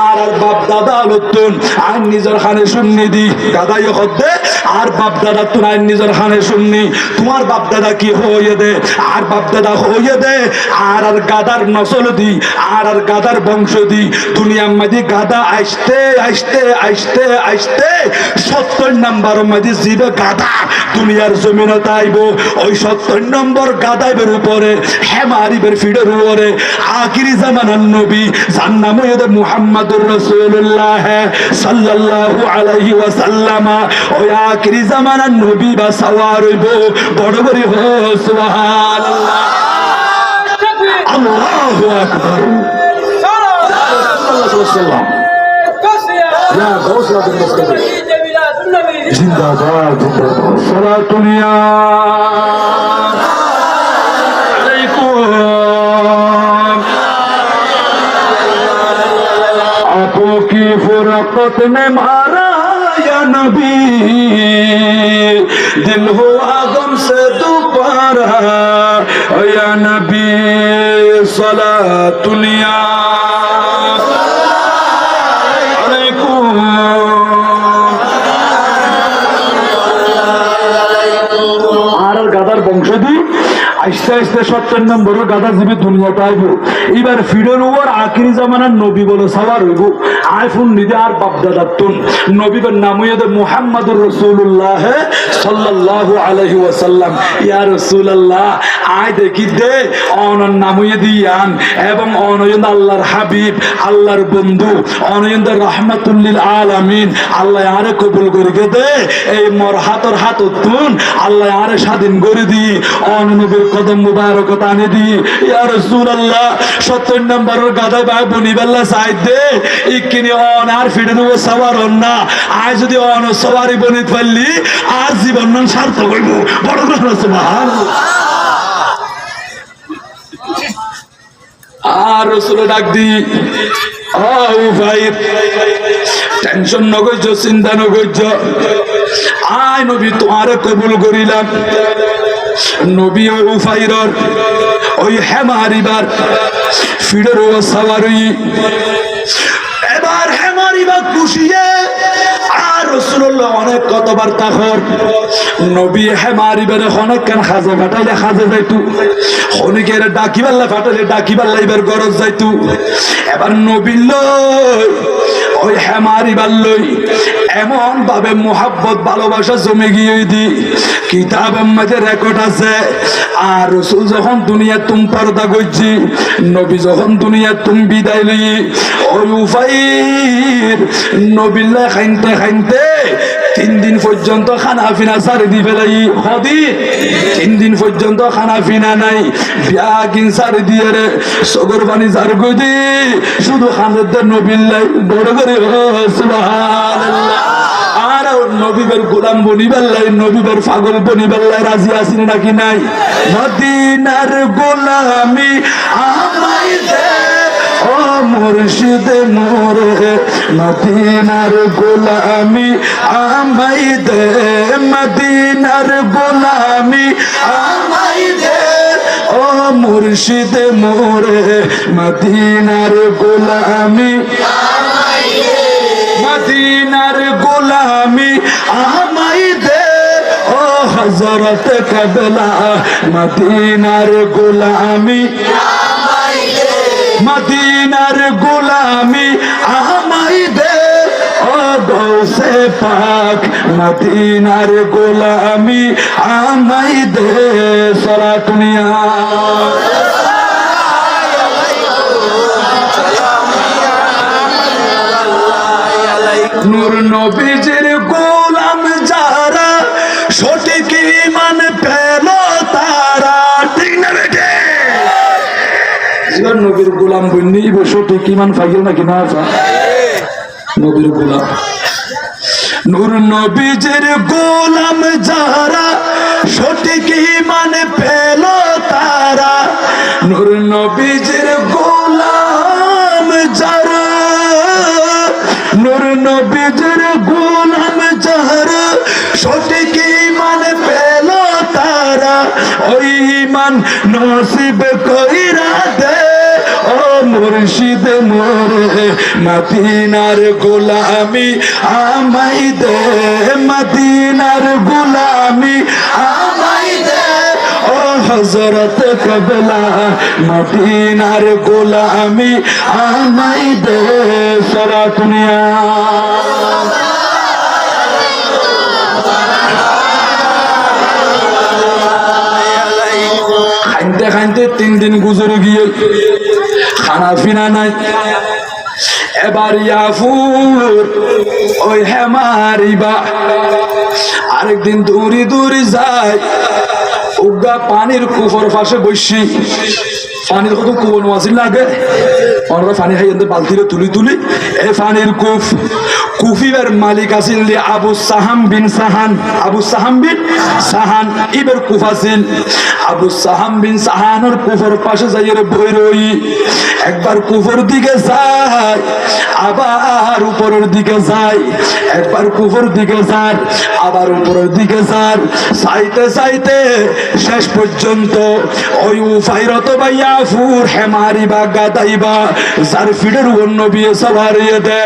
আর বাপ দাদা লতুন আর নিজের খানে শুননি দি গাদাই হতে আর বাপ দাদা তুন আর নিজের খানে শুননি তোমার বাপ দাদা কি হয়ে দে আর বাপ দাদা হয়ে দে আর গাদার নসল দি আর গাদার বংশ দি দুনিয়ার মধ্যে গাদা আসতে আসতে আসতে আসতে 70 নম্বর মধ্যে জিবে গাদা দুনিয়ার জমিনে তাইব ওই 70 নম্বর গাদাইবের উপরে হেমারিবের ফিডের উপরে আখিরি জামানার নবী যার নাম হলো মুহাম্মাদুর রাসূলুল্লাহ সাল্লাল্লাহু আলাইহি ওয়াসাল্লাম ওই আখিরি জামানার নবী বা সওয়ার হইব বড় বড় সুবহানাল্লাহ আল্লাহু আকবার সাল্লাল্লাহু يا غوث المستقيم जिंदाबाद जिंदाबाद सलातुनिया अलैकुम आपो की फुरकत ने मारा या नबी दिल हुआ गम से दोबारा या नबी सलातुनिया বংশধী আস্তে আস্তে 70 নম্বর গাদা জীবী দুনিয়াতে আইব এবার ফিডের উপর আখিরি জামানার নবী বলে সবার হইব আইফোন নিদে আর বাপদাদার তুন নবীর নাম হইতে মুহাম্মাদুর রাসূলুল্লাহ সাল্লাল্লাহু আলাইহি ওয়াসাল্লাম ইয়া রাসূলুল্লাহ আয় দেখি দে অনর নাম হইতে দিয়ান এবং অনয়ন আল্লাহর হাবিব আল্লাহর বন্ধু অনয়ন রাহমাতুল লিল আলামিন আল্লাহ আরে কবুল করে দে এই মোর হাতর হাত তুন আল্লাহ আরে স্বাধীন করে দি অননবীর কদম মুবারক টানে দি ইয়া রাসূলুল্লাহ 70 নম্বরের গাদায় ভাই বনিবেল্লা সাইদ দে ইকিনি অন আর ফিডের ও সওয়ার হন না আজ যদি অন সওয়ারি বনিত পারলি আর জীবন মান সার্থক হইব বড় বড় সুবহানাল্লাহ আর রাসূল ডাক দি ও ভাই টেনশন নগজ চিন্তা নগজ আয় নবী তোমারে কবুল করিলাম নবী ও উফাইরর ওই হেমারিবার ফিডের ও সওয়ারি এবার হেমারিবা খুশিয়ে আর রাসূলুল্লাহ অনেক কথাবার্তা কর নবী হেমারিবার অনেক কান খাজা ফাটাইলে খাজা যাইতু খনিকের ডাকিবাল্লা ফাটাইলে ডাকিবাল্লা এবার গরজ যাইতু এবার নবী লই ওই হেমারিবার লই এমন ভাবে মোহাব্বত ভালোবাসা জমে গিয়ে দি কিতাবের মধ্যে রেকর্ড আছে আর রাসূল যখন দুনিয়া তুম পর্দা করছি নবী যখন দুনিয়া তুম বিদায় লই ওই উফাইর নবিল্লাহ খাইতে খাইতে 3 দিন পর্যন্ত খানা পিনা সারি দি ফেলাই হদি 3 দিন পর্যন্ত খানা পিনা নাই বিয়া কিন সারি দিয়ে রে সগর পানি সার গদি শুধু খানাতে নবিল্লাহ বড় করে সুবহানাল্লাহ আর নবীর গোলাম বনিবেল্লাই নবীর পাগল বনিবেল্লাই রাজি আছেন নাকি নাই মদিনার গোলামি আমায় দে ও মুর্শিদ মোরে মদিনার গোলামি আমায় দে মদিনার গোলামি আমায় দে ও মুর্শিদ মোরে মদিনার গোলামি আমায় দে মদিনার গোলামি আমায় দে ও হযরত কাবলা মদিনার গোলামি আমায় দে মদিনার গোলামি আমাই দে ও গৌসে পাক মদিনার গোলামি আমাই দে সালাত নিয়া নূর নবীজির গোলাম যারা সঠিক ঈমান পেল তারা ঠিক না বেটে নবীর গোলাম বন্যি সঠিক ঈমান পাইল নাকি না নবীর গোলাম নূর নবীজির গোলাম যারা সঠিক ঈমান পেল তারা নূর নবীজির গোলাম যারা নূর নবীজির গোলাম যারা সঠিক ঈমান পেল তারা ওই ঈমান নসিব কইরা দে ও মুর্শিদ মোরে মদিনার গোলামি আমাই দে মদিনার গোলামি আমাই দে ও হযরত কবলা মদিনার গোলামি আমাই দে সালাত নিয়া খাইতে খাইতে 3 দিন গুজরে গিয়ে খানা পিনা নাই এবার ইয়াফুর ওই হেমারিবা আরেকদিন দূরে দূরে যায় উগা পানির কুফর পাশে বসি পানির কত কুবন ওয়াজিল লাগে আমরা পানি খাই বালতিরে তুলি তুলি এ পানির কুফ কুফিবের মালিক আছেন আবু সাহাম বিন সাহান আবু সাহাম বিন সাহান ইবের কুফ আছেন আবু সাহাম বিন সাহানের কুফর পাশে যাইয়ে বই রই একবার কুফর দিকে যায় আবার উপরের দিকে যায় একবার কুফর দিকে যায় আবার উপরের দিকে যায় চাইতে চাইতে শেষ পর্যন্ত ওই উফাইরত বাইয়াফুর হেমারিবা গাদাইবা যার ফিডের উপর নবী সবারিয়ে দে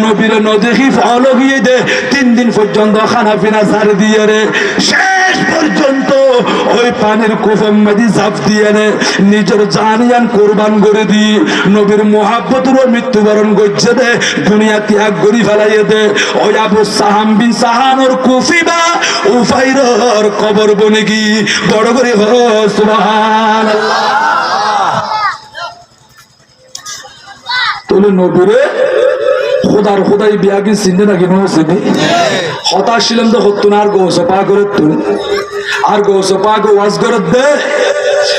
নবীর নদী ফলো গিয়ে দে 3 দিন পর্যন্ত খানা পিনা ছাড় দিয়ে রে শেষ পর্যন্ত ওই পানির কুফের মধ্যে ঝাঁপ দিয়ে রে নিজের জানিয়ান কোরবান করে দি নবীর মোহাব্বতের মৃত্যুবরণ করছে দে দুনিয়া ত্যাগ করি ফেলাইয়ে দে ওই আবু সাহাম বিন সাহানোর কুফিবা উফাইরর কবর বনে গি বড় করে হ সুবহানাল্লাহ তোলে নবীরে খোদার খোদাই বিয়া কি চিনতে নাকি চিনি হতাশ ছিলাম তো হতো না আর গৌস পা করে তুল আর গৌস পা ওয়াজ করে দে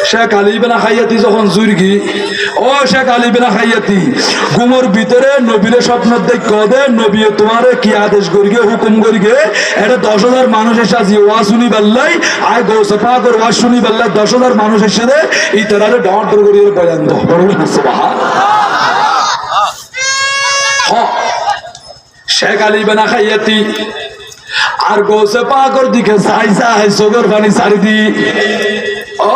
শেখ আলী বেনা খাইয়াতি যখন জুরগি ও শেখ আলী বেনা খাইয়াতি ঘুমোর ভিতরে নবীরে স্বপ্ন দেখ দে নবী তোমার কি আদেশ করিগে হুকুম করিগে এটা 10,000 মানুষ এসে আজি ওয়াজ শুনি বেল্লাই আয় গৌস পা করে ওয়াজ শুনি বেল্লাই 10,000 মানুষ এসে দে ইতারারে ডাউন করিয়ে বয়ান দাও শেখ আলী বেনা খাইয়াতি আর গৌসে পাকর দিকে যাই যাই চোখের পানি ছাড়ি দি ও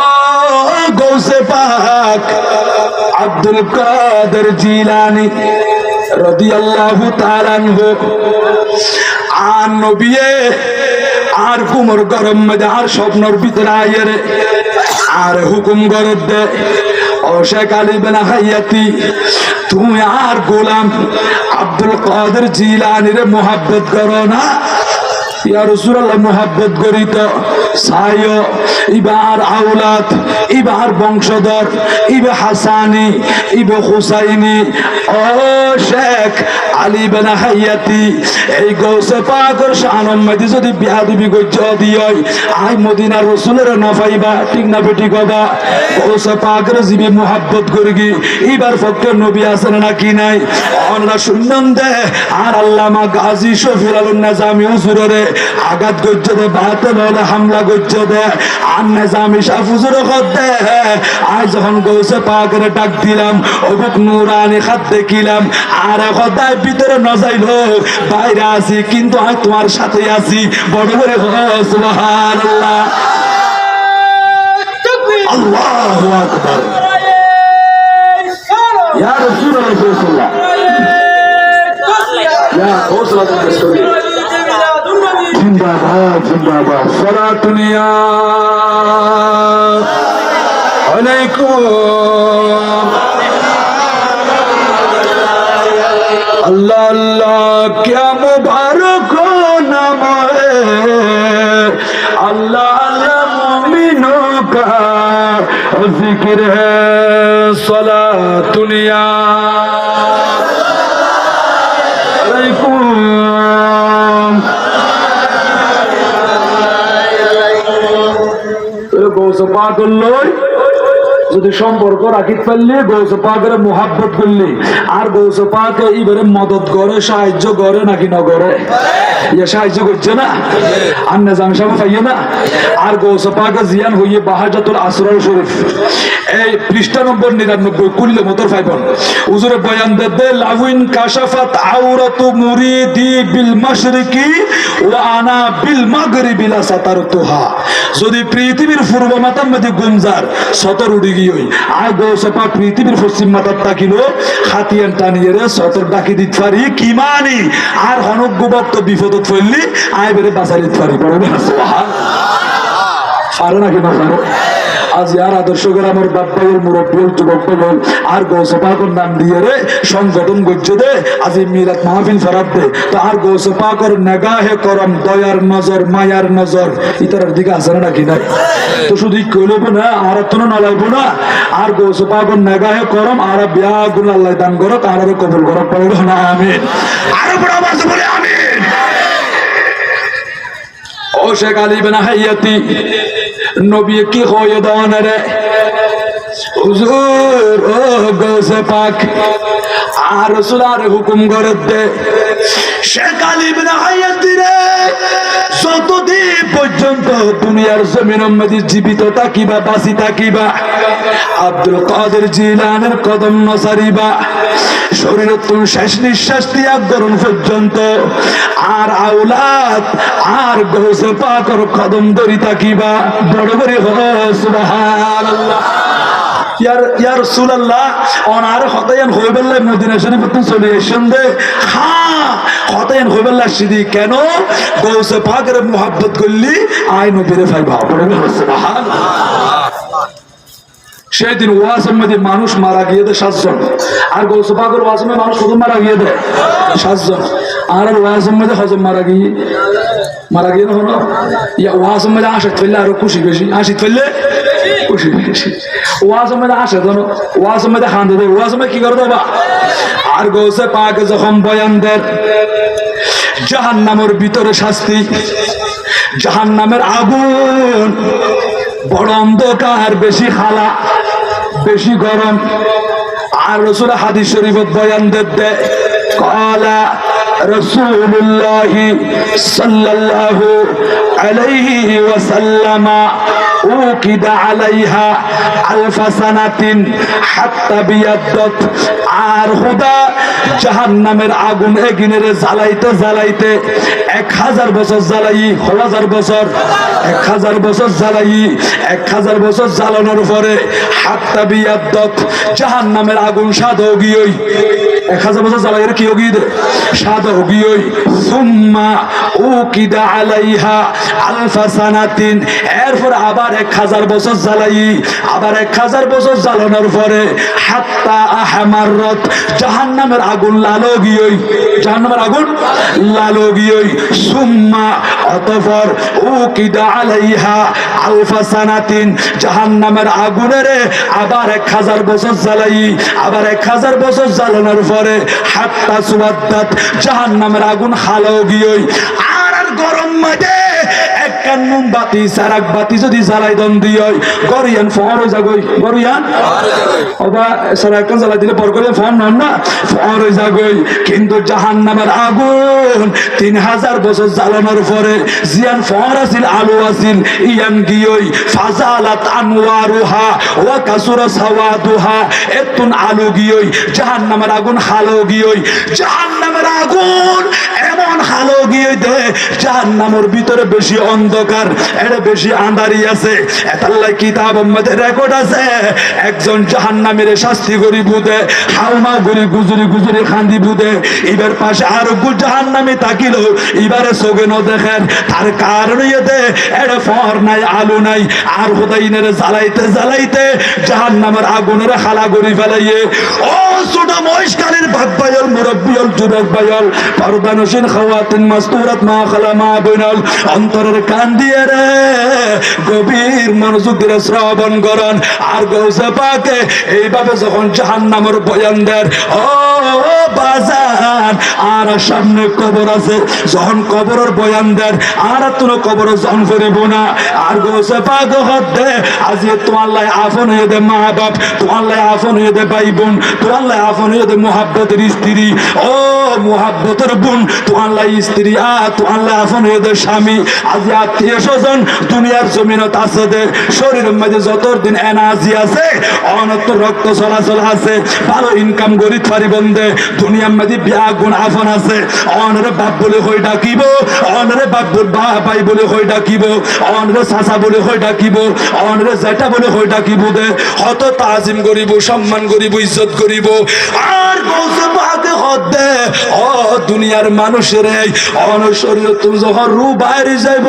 গৌসে পাক আব্দুল কাদের জিলানী রাদিয়াল্লাহু তাআলা আনহু আর নবিয়ে আর কুমর গরম মধ্যে আর স্বপ্নর ভিতরে আইয়ে রে আর হুকুম করে দে ও শেখ আলী বেনা খাইয়াতি তুমি আর গোলাম আব্দুল কাদের জিলানীর মোহাব্বত করো না ইয়া রাসূলুল্লাহ মোহাব্বত করি তো সাইও ইবার আওলাদ ইবার বংশধর ইবে হাসানি ইবে হুসাইনি ও শেখ আলী বেনা হাইয়াতি এই গৌসে পাকের শানের মধ্যে যদি বিয়াদবি গজ্জ দিই আই মদিনার রাসূলের না পাইবা ঠিক না বেটি কবা গৌসে পাকের জিবি মোহাব্বত করিগি ইবার ফকর নবী আছেন না কি নাই আমরা শুনলাম দে আর আল্লামা গাজী শফিউল আলম নিজামী হুজুরে আঘাত গজ্জ দে বাতে বলে হামলা গজ্জ দে আর নিজামী শাহ হুজুর দে আজ যখন গৌসে পাকের ডাক দিলাম অবুক নুরানি খাত দেখিলাম আর খোদায় ভিতরে ন যাইলো বাইরে আছি কিন্তু আমি তোমার সাথে আছি বড় করে সুবহানাল্লাহ আল্লাহু আকবার ইয়া রাসূলুল্লাহ ইয়া রাসূলুল্লাহ জিন্দাবাদ জিন্দাবাদ সালাতুনিয়া আলাইকুম अल्लाह अल्लाह क्या मुबारक नाम है, अल्लाह अल्लाह मोमिनों का जिक्र है, सलातुनिया গৌসে পাক লই যদি সম্পর্ক রাখি ফেললে গৌসে পাকের মোহাব্বত করলে আর গৌসে পাকে এবারে মদত করে সাহায্য করে নাকি ন করে ইয়ে সাহায্য করছে না আর নিজাম সাহেব পাইয়ে না আর গৌসে পাকে জিয়ান হইয়ে বাহাজাতুল আসরার শরীফ এই পৃষ্ঠা নম্বর 99 কুললে মোটর ফাইবন হুজুরে বয়ান দে লাউইন কাশাফাত আওরাতু মুরিদি বিল মাশরিকি ওয়া আনা বিল মাগরিবি লা সাতারতুহা যদি পৃথিবীর পূর্ব মাথার মধ্যে গুমজার সতর উড়ি গিয়ে আর গৌসে পাক পৃথিবীর পশ্চিম মাথার তাকিলো হাতিয়ান টানিয়ে রে সতর ডাকি দিতে পারি কি মানি আর হনজ্ঞ ভক্ত বিপদত ফেললি আয় বেড়ে বাঁচাই দিতে পারি বড় পারে নাকি না পারে আজ ইয়ার আদর্শ করে আমার বাপ্পাইয়ের মুরব্বী যুবক বল আর গৌসে পাকের নাম দিয়ে রে সংগঠন গজ্জে দে আজ মিলাদ মাহফিল ফেরাত দে তো আর গৌসে পাকের নেগাহে করম দয়ার নজর মায়ার নজর ইতার দিকে আছে নাকি নাই তো শুধু কইলব না আর তো না লাগবো না আর গৌসে পাকের নেগাহে করম আর বিয়া গুল আল্লাহ দান করো আর কবুল করো পড়ো না আমিন আর বড় আওয়াজ বলে আমিন ও শেখ আলী বিন হায়াতি নবী কি হয়ে দান রে হুজুর ও গৌসে পাক আর রাসূল আর হুকুম করে দে শেখ আলী বিন হায়াতি রে যতদিন পর্যন্ত দুনিয়ার জমিনের মধ্যে জীবিত থাকিবা বাঁচি থাকিবা আব্দুল কাদের জিলানের কদম নসারিবা শরীরের তুমি শেষ নিঃশ্বাস ত্যাগ করুন পর্যন্ত আর আওলাদ আর গৌসে পাকের কদম ধরি থাকিবা বড় করে সুবহানাল্লাহ ইয়া রাসূলুল্লাহ ওনার হতায়ান হইবেল্লা মদিনা শরীফ তো চলে এসেন দে হ্যাঁ হতায়ান হইবেল্লা সিদি কেন গৌসে পাকের মোহাব্বত করলি আই নবীরে পাইবা বড় করে সুবহানাল্লাহ সেদিন ওয়াজের মধ্যে মানুষ মারা গিয়ে দেয় 7 জন আর গৌসে পাকের ওয়াজের মধ্যে মানুষ কত মারা গিয়ে দেয় 7 জন আর ওয়াজের মধ্যে হজম মারা গিয়ে না হলো ইয়া ওয়াজের মধ্যে আসে ফেললে আরো খুশি বেশি আসি ফেললে খুশি বেশি ওয়াজের মধ্যে আসে জানো ওয়াজের মধ্যে খান দেবে ওয়াজের মধ্যে কি করে দেবা আর গৌসে পাক যখন বয়ান দেন জাহান্নামের ভিতরে শাস্তি জাহান্নামের আগুন বড় অন্ধকার বেশি খালা বেশি গরম আর রাসূল হাদিস শরীফত বয়ান দেতে قال رسول الله صلى الله عليه وسلم اوقد عليها 1000 سنة حتى بيضت আর খোদা জাহান্নামের আগুন এগিনের জ্বালাইতে জ্বালাইতে 1000 বছর জ্বালাই 1000 বছর 1000 বছর জ্বালাই 1000 বছর জ্বালানোর পরে হাত্তা বিয়াদ্দত জাহান্নামের আগুন সাদ হয়ে 1000 বছর জ্বালাইয়ের কি হয়ে দে সাদ হয়ে সুম্মা উকিদা আলাইহা 1000 সানাতিন এরপর আবার 1000 বছর জ্বালাই আবার 1000 বছর জ্বালানোর পরে হাত্তা আহমারত জাহান্নামের আগুন লাল গিয়ে জাহান্নামের আগুন লাল গিয়ে সুম্মা অতঃপর উকিদা আলাইহা 1000 সানাতিন জাহান্নামের আগুনের আবার 1000 বছর জ্বালাই আবার 1000 বছর জ্বালানোর পরে হাত্তা সুবাদ্দাত জাহান্নামের আগুন হালো গিয়ে আর গরম মধ্যে একখান মোমবাতি সারাক বাতি যদি জ্বালাই দন দিয়ে গরিয়ান ফর হয়ে যাগই গরিয়ান ওবা সারাক জ্বালাই দিলে পর করে ফর নন না ফর হয়ে যাগই কিন্তু জাহান্নামের আগুন 3000 বছর জ্বালানোর পরে জিয়ান ফর আছিল আলো আছিল ইয়ান গিয়ই ফাজালাত আনওয়ারুহা ওয়া কাসুরা সাওয়াদুহা এতুন আলো গিয়ই জাহান্নামের আগুন হালো গিয়ই জাহান্নামের আগুন এমন এমন হালো গিয়ে দে জাহান্নামের ভিতরে বেশি অন্ধকার, এটা বেশি আঁধারি আছে। এতাল্লাই কিতাব মধ্যে রেকর্ড আছে, একজন জাহান্নামীর শাস্তি করি বুদে হাউমা গরি গুজরি গুজরি খান্দি বুদে, এবার পাশে আরো জাহান্নামী তাকিল, এবারে চোখে ন দেখেন, তার কারণে এতে এটা ফর নাই আলু নাই, আর হোদাইনের জ্বালাইতে জ্বালাইতে জাহান্নামের আগুনের খালা গড়ি ফেলাইয়ে। ও ছোট মহিষকালীর ভাগবায়ল মুরব্বিয়ল যুবক বায়ল পর্দানসীন খাওয়াতিন মাস্তুরাত মা খালা মা বইনাল, অন্তরের কান দিয়ে রে গভীর মনোযোগ দিয়ে শ্রবণ করন। আর গৌসে পাকে এইভাবে যখন জাহান্নামের বয়ান দেন, ও বাজার আর সামনে কবর আছে, যখন কবরের বয়ান দেন আর তুমি কবর যখন করিব না। আর গৌসে পাক হতে আজ তোমার লাই আফন হয়ে দে মা বাপ, তোমার লাই আফন হয়ে দে ভাই বোন, তোমার লাই আফন হয়ে দে মোহাব্বতের স্ত্রী, ও মোহাব্বতের বোন তোমার লাই স্ত্রী, তোমার লাই আফন হয়ে দে স্বামী। আজ আত্মীয় স্বজন দুনিয়ার জমিনত আছে দে, শরীরের মধ্যে যত দিন এনার্জি আছে, অনত রক্ত চলাচল আছে, ভালো ইনকাম করি পারিবন দে, দুনিয়ার মধ্যে বিয়া গুণ আফন আছে, অনরে বাপ বলে হয়ে ডাকিব, অনরে বাপ ভাই বলে হয়ে ডাকিব, অনরে চাচা বলে হয়ে ডাকিব, অনরে জেঠা বলে হয়ে ডাকিব দে, হত তাজিম করিব, সম্মান করিব, ইজ্জত করিব। আর গৌসে পাকে হদ দে ও দুনিয়ার মানুষের অনশরীর তুমি যখন রু বাইরে যাইব,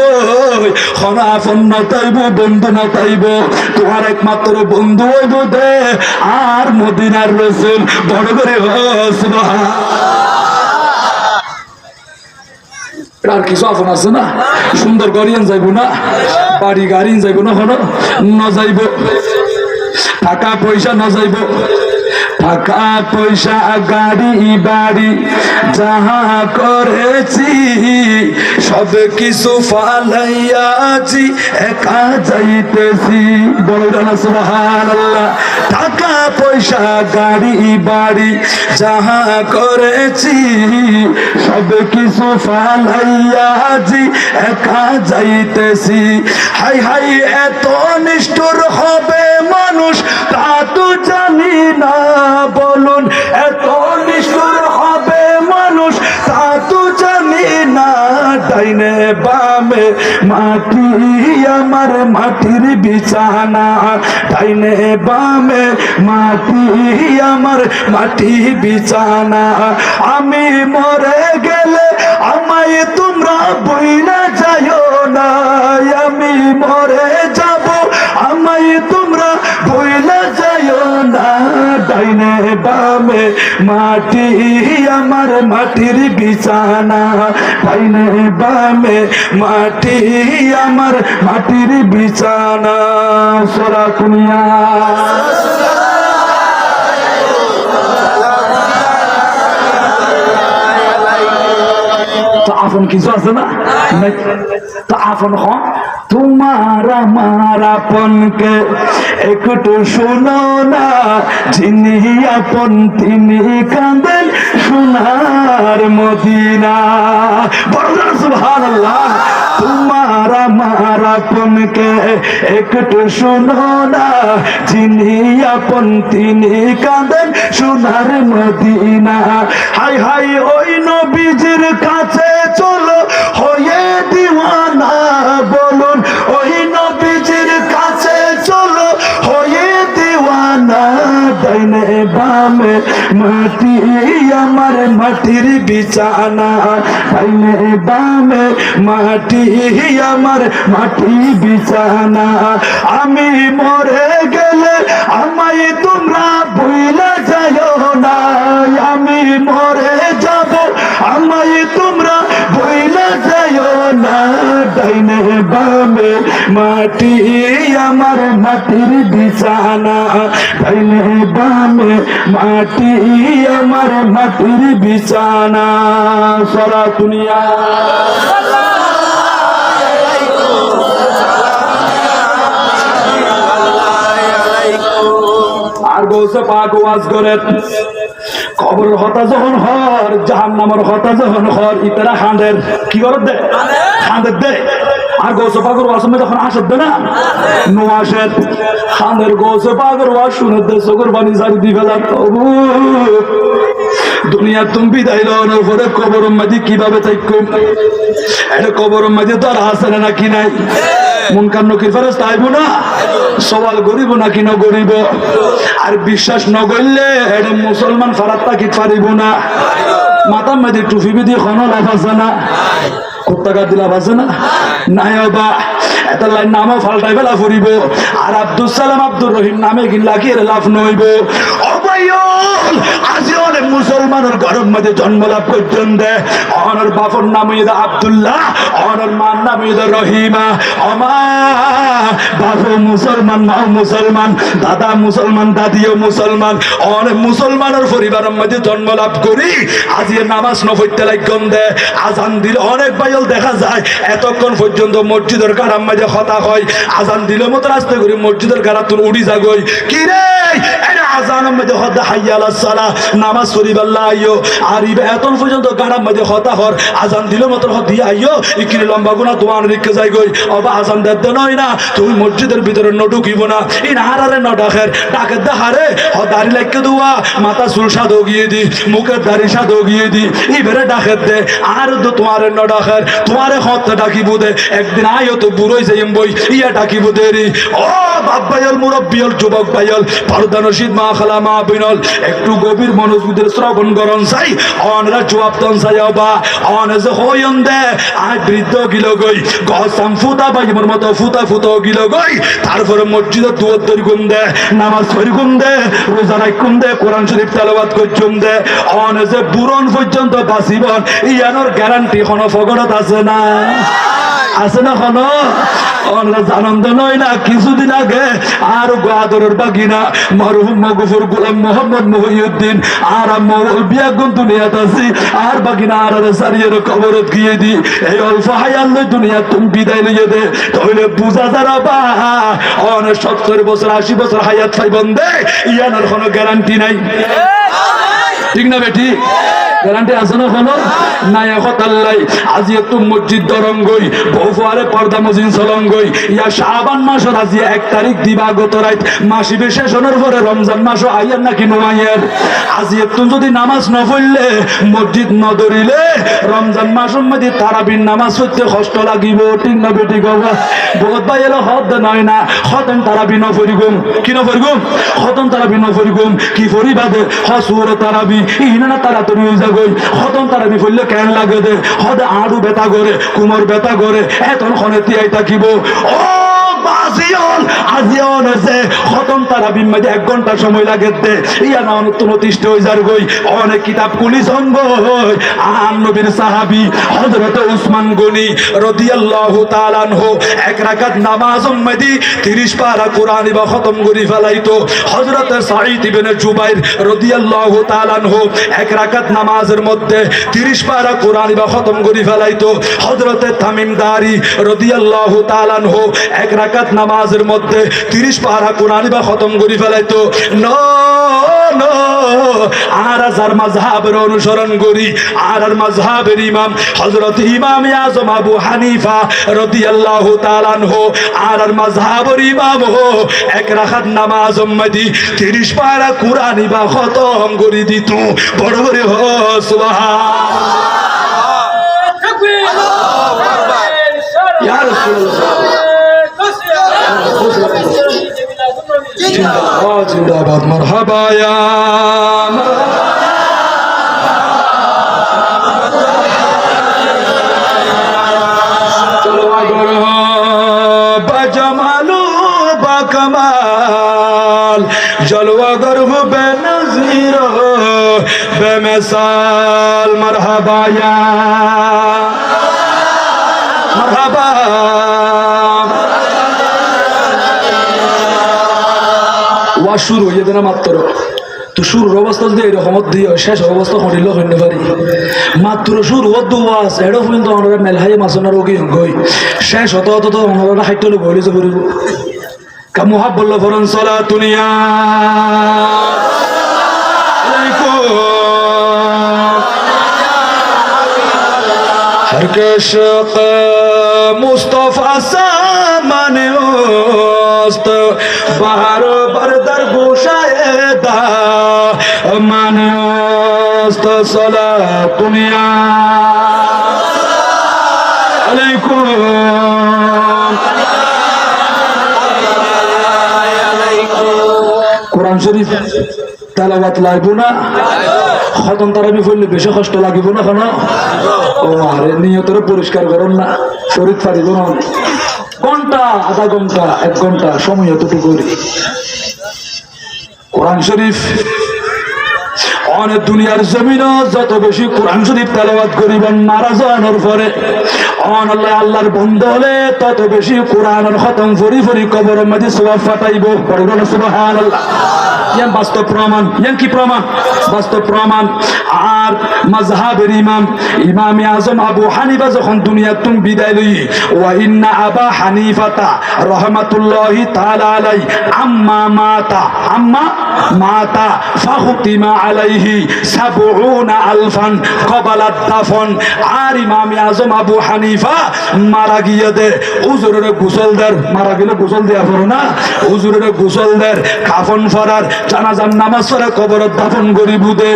খন আফন নতাইব, বন্ধু নতাইব, তোমার একমাত্র বন্ধু হইব দে আর মদিনার রসুল। বড় করে আর কিছু আফন আছে না, সুন্দর গড়িয়ান যাইব না, বাড়ি গাড়ি যাইব না, হন ন যাইব, টাকা পয়সা ন যাইব, টাকা পয়সা গাড়ি বাড়ি যাহা করেছি সব কিছু ফালাইয়াছি, একা যাইতেছি। বলবেন না সুবহানাল্লাহ। টাকা পয়সা গাড়ি বাড়ি যাহা করেছি সব কিছু ফালাইয়াছি, একা যাইতেছি। হাই হাই এত নিষ্ঠুর হবে মানুষ তা তো জানি না, বলুন এত নিষ্ঠুর হবে মানুষ তা তো জানি না। ডাইনে বামে মাটি আমার মাটির বিছানা, ডাইনে বামে মাটি আমার মাটি বিছানা। আমি মরে গেলে আমায় তোমরা বইনা যাইও না, আমি মরে যাব আমায় তোমরা বইনা যাইও না। ডাইনে বামে মাটি আমার মাটির বিছানা, ডাইনে বামে মাটি আমার মাটির বিছানা। সোরা কুনিয়া তো আপন কিছু আছে না, তো আপন হ তোমার আমার আপনকে একটু শোনো না, যিনি আপন তিনি কাঁদেন সোনার মদিনা। বড় সুবহানাল্লাহ। তোমার আমার আপনকে একটু শোনো না, যিনি আপন তিনি কাঁদেন সোনার মদিনা। হাই হাই ওই নবীজির কাছে চলো হয়ে দিওয়ানা, বলুন ওই নবীজির কাছে চলো হয়ে দিওয়ানা। ডাইনে বামে মাটি আমার মাটির বিছানা, ডাইনে বামে মাটি আমার মাটি বিছানা। আমি মরে গেলে আমায় তোমরা ভুলে যাইও না, আমি মরে যাব আমায় তোমরা ভুলে যাইও না। ডাইনে বামে মাটি আমার মাটির বিছানা, ডাইনে বামে মাটি আমার মাটির বিছানা। সারা দুনিয়া আর গৌসে পাক ওয়াজ করে কবরের হতা যখন হর, জাহান্নামের হতা যখন হর, ইতারা খাঁদের কি করে দে, খাঁদের দে। আর গৌসে পাকের ওয়াজ সময় যখন আসে দে না, নো আসে খাঁদের গৌসে পাকের ওয়াজ শুনে দে চোখের পানি সারি দি ফেলা। তবু দুনিয়া তুমি বিদায় লওয়ার পরে কবর মাঝে কিভাবে থাকুম এটা কবর মাঝে তো আর হাসানে নাকি নাই মুনকার নকির ফেরেশতা আইব না সওয়াল করিব নাকি না করিব আর বিশ্বাস ন করলে এটা মুসলমান ফারাত তাকি পারিব না মাথার মাঝে টুপি বিধি কোনো লাভ আছে না কুত্তাকার দিলাভ আছে না নাই বা এটা লাইন নামও ফাল্টাই বেলা ফুরিব আর আব্দুল সালাম আব্দুর রহিম নামে কিনলা কি লাভ নইব আজি অনেক মুসলমানের ঘরের মধ্যে জন্ম লাভ করছেন দে অনার বাপর নাম আব্দুল্লাহ অনার মার নাম রহিমা অমা বাপু মুসলমান মাও মুসলমান দাদা মুসলমান দাদিও মুসলমান অনেক মুসলমানের পরিবারের মধ্যে জন্ম লাভ করি আজি নামাজ নফইতে লাগন দে আজান দিলে অনেক বাইল দেখা যায় এতক্ষণ পর্যন্ত মসজিদের কারাম মাঝে কথা হয় আজান দিলে মতো রাস্তা করি মসজিদের কারা তুল উড়ি যাগই কি রে আজানের মধ্যে হদা হাইয়া আলাস সালাহ নামাজ পড়িবাল্লাহ আইও আর ইবে এতক্ষণ পর্যন্ত কারাম মাঝে কথা হর আজান দিলে মতো দিয়া আইও ইকিনে লম্বা গুনা তোমার রিক্কে যাই গই অবা আজান দেতে নয় না তুমি মসজিদের ভিতরে ন ঢুকিব না এই নাহারে ন ডাকের ডাকের দাহারে দাড়ি লাইকে দেওয়া মাথা চুল সাদো গিয়ে দি মুখের দাড়ি সাদো গিয়ে দি ইবেরে ডাকের দে আর তো তোমার ন ডাকের তোমারে হত ডাকিব দে একদিন আইও তো বুড়োই যাইম বই ইয়া ডাকিব দে রে ও বাপ ভাইল মুরব্বিয়ল যুবক ভাইল পর্দানশীল মা খালা মা বিনল একটু গভীর মনোযোগের শ্রবণ করন চাই অনরা জবাব তন চাই বা অন যে হইন দে আই বৃদ্ধ গিল গই গসাম ফুটা বাইমর মতো ফুটা ফুটো গিল গই তারপরে মসজিদে দুয়ার তৈরি গুন দে নামাজ পড়ি গুন দে রোজা রাখুন দে কোরআন শরীফ তেলাওয়াত করছুন দে অন যে বুরন পর্যন্ত বাঁচিবন ইয়ানোর গ্যারান্টি কোনো ফগরত আছে না আছে না কোনো আনন্দ নয় না কিছুদিন আগে আর গাদরের বাগিনা মরহুম মগফুর গোলাম মোহাম্মদ মহিউদ্দিন আর বিয়া গুন দুনিয়াত আছি আর বাগিনা আর সারিয়ের কবরত গিয়ে দি এই অল্প হায়াল দুনিয়া তুমি বিদায় লিয়ে দে তাহলে বুঝা যারা বা অনেক 70 বছর 80 বছর হায়াত পাইবন দে ইয়ানোর কোনো গ্যারান্টি নাই ঠিক না বেটি গ্যারান্টি আছে না কোনো নাই হতাল্লাই আজি একটু মসজিদ দরঙ্গই বউফারে পর্দা মজিন চলঙ্গই ইয়া শাবান মাসের আজি 1 তারিখ দিবাগত রাত মাসি শেষ হওয়ার পরে রমজান মাসও আইয়ার নাকি নোয়াইয়ার আজি একটু যদি নামাজ না পড়লে মসজিদ ন ধরিলে রমজান মাসের মধ্যে তারাবির নামাজ পড়তে কষ্ট লাগিব ঠিক না বেটি গবা বহুত ভাই এলো হদ নয় না খতম তারাবি ন পড়িগুম কি ন পড়িগুম খতম তারাবি ন পড়িগুম কি পড়িবাদে হসুর তারাবি ইনা না তাড়াতাড়ি হয়ে গই খতম তারাবি পড়লে কেন লাগে দে হদে আড়ু বেতা করে কুমর বেতা করে এতন খনে তিয়াই থাকিব ও বাজিয়ল আজিয়ন আছে খতম তারাবির মধ্যে 1 ঘন্টা সময় লাগে দে ইয়া না অনেক প্রতিষ্ঠিত হয়ে যার গই অনেক কিতাব কুলি সঙ্গ আর নবীর সাহাবী হযরত উসমান গনি রাদিয়াল্লাহু তাআলা আনহু 1 রাকাত নামাজ মধ্যে 30 পারা কোরআন বা খতম করি ফেলাইতো হযরত সাঈদ ইবনে জুবাইর রাদিয়াল্লাহু তাআলা আনহু 1 রাকাত নামাজের মধ্যে 30 পারা কোরআন বা খতম করি ফেলাইতো হযরত তামিম দারি রাদিয়াল্লাহু তাআলা আনহু 1 রাকাত নামাজের মধ্যে 30 পারা কোরআন বা খতম করি ফেলাইতো নো নো আর যার মাযহাবের অনুসরণ করি আর মাযহাবের ইমাম হযরত ইমাম আযম আবু হানিফা রাদিয়াল্লাহু তাআলা আনহু আর মাযহাবের ইমাম 1 রাকাত নামাজ মধ্যে 30 পারা কোরআন বা খতম করি দিত বড় বড় হো সুবহান তাকবীর আল্লাহু আকবার ইয়া রাসূলুল্লাহ জিন্দাবাদ মারহাবা ইয়া চলো আগর বাজমালু বাকমাল জলওয়া গরব বেনজির বেমিসাল মারহাবা ইয়া মারহাবা শুরু হয়ে দেনা মাত্র তো শুরুর অবস্থা যদি এরকম দিয়ে শেষ অবস্থা হরিল হইতে পারি মাত্র শুরু হতো ওয়াজ এডো পর্যন্ত আমরা মেলহাই মাছনা রোগী গই শেষ হতো হতো তো আমরা হাইট লোক হইলে যে করিব কা মুহাব্বুল্লাহ ফরন সালাতুনিয়া हर के शक मुस्तफा सामने ओस्त बाहर बरदर गोशाए दा माने ओस्त দুনিয়া আলাইকুম কোরআন শরীফ তেলাওয়াত লাগবো না খতম তারাবি পড়লে বেশি কষ্ট লাগিব না কেন ও আরে নিয়তরে পরিষ্কার করুন না শরীর পারিব না ঘন্টা আধা ঘন্টা 1 ঘন্টা সময় এতটুকু করি কোরআন শরীফ অনেক দুনিয়ার জমিন যত বেশি কোরআন শরীফ তেলাওয়াত করিবেন মারা যাওয়ার পরে আল্লাহ আল্লাহর বন্ধ হলে তত বেশি কোরআনের খতম ফরি ফরি কবরের মধ্যে সওয়াব ফাটাইব পড়বেন সুবহানাল্লাহ ইয়ান বাস্তব প্রমাণ ইয়ান কি প্রমাণ বাস্তব প্রমাণ আর মাযহাবের ইমাম আযম আবু হানিফা যখন দুনিয়া তুম বিদায় লই ওয়া ইন্না আবা হানিফাতা রাহমাতুল্লাহি তাআলা আলাই আম্মা মাতা ফাখতিমা আলাইহি 70000 ক্বাবালা দাফন আর ইমাম আযম আবু হানিফা মারা গিয়ে দে হুজুরের গোসল দের মারা গেলে গোসল দেয়া পড়ো না হুজুরের গোসল দের কাফন ফরার জানাজার নামাজ পড়ে কবরত দাফন করি বুদে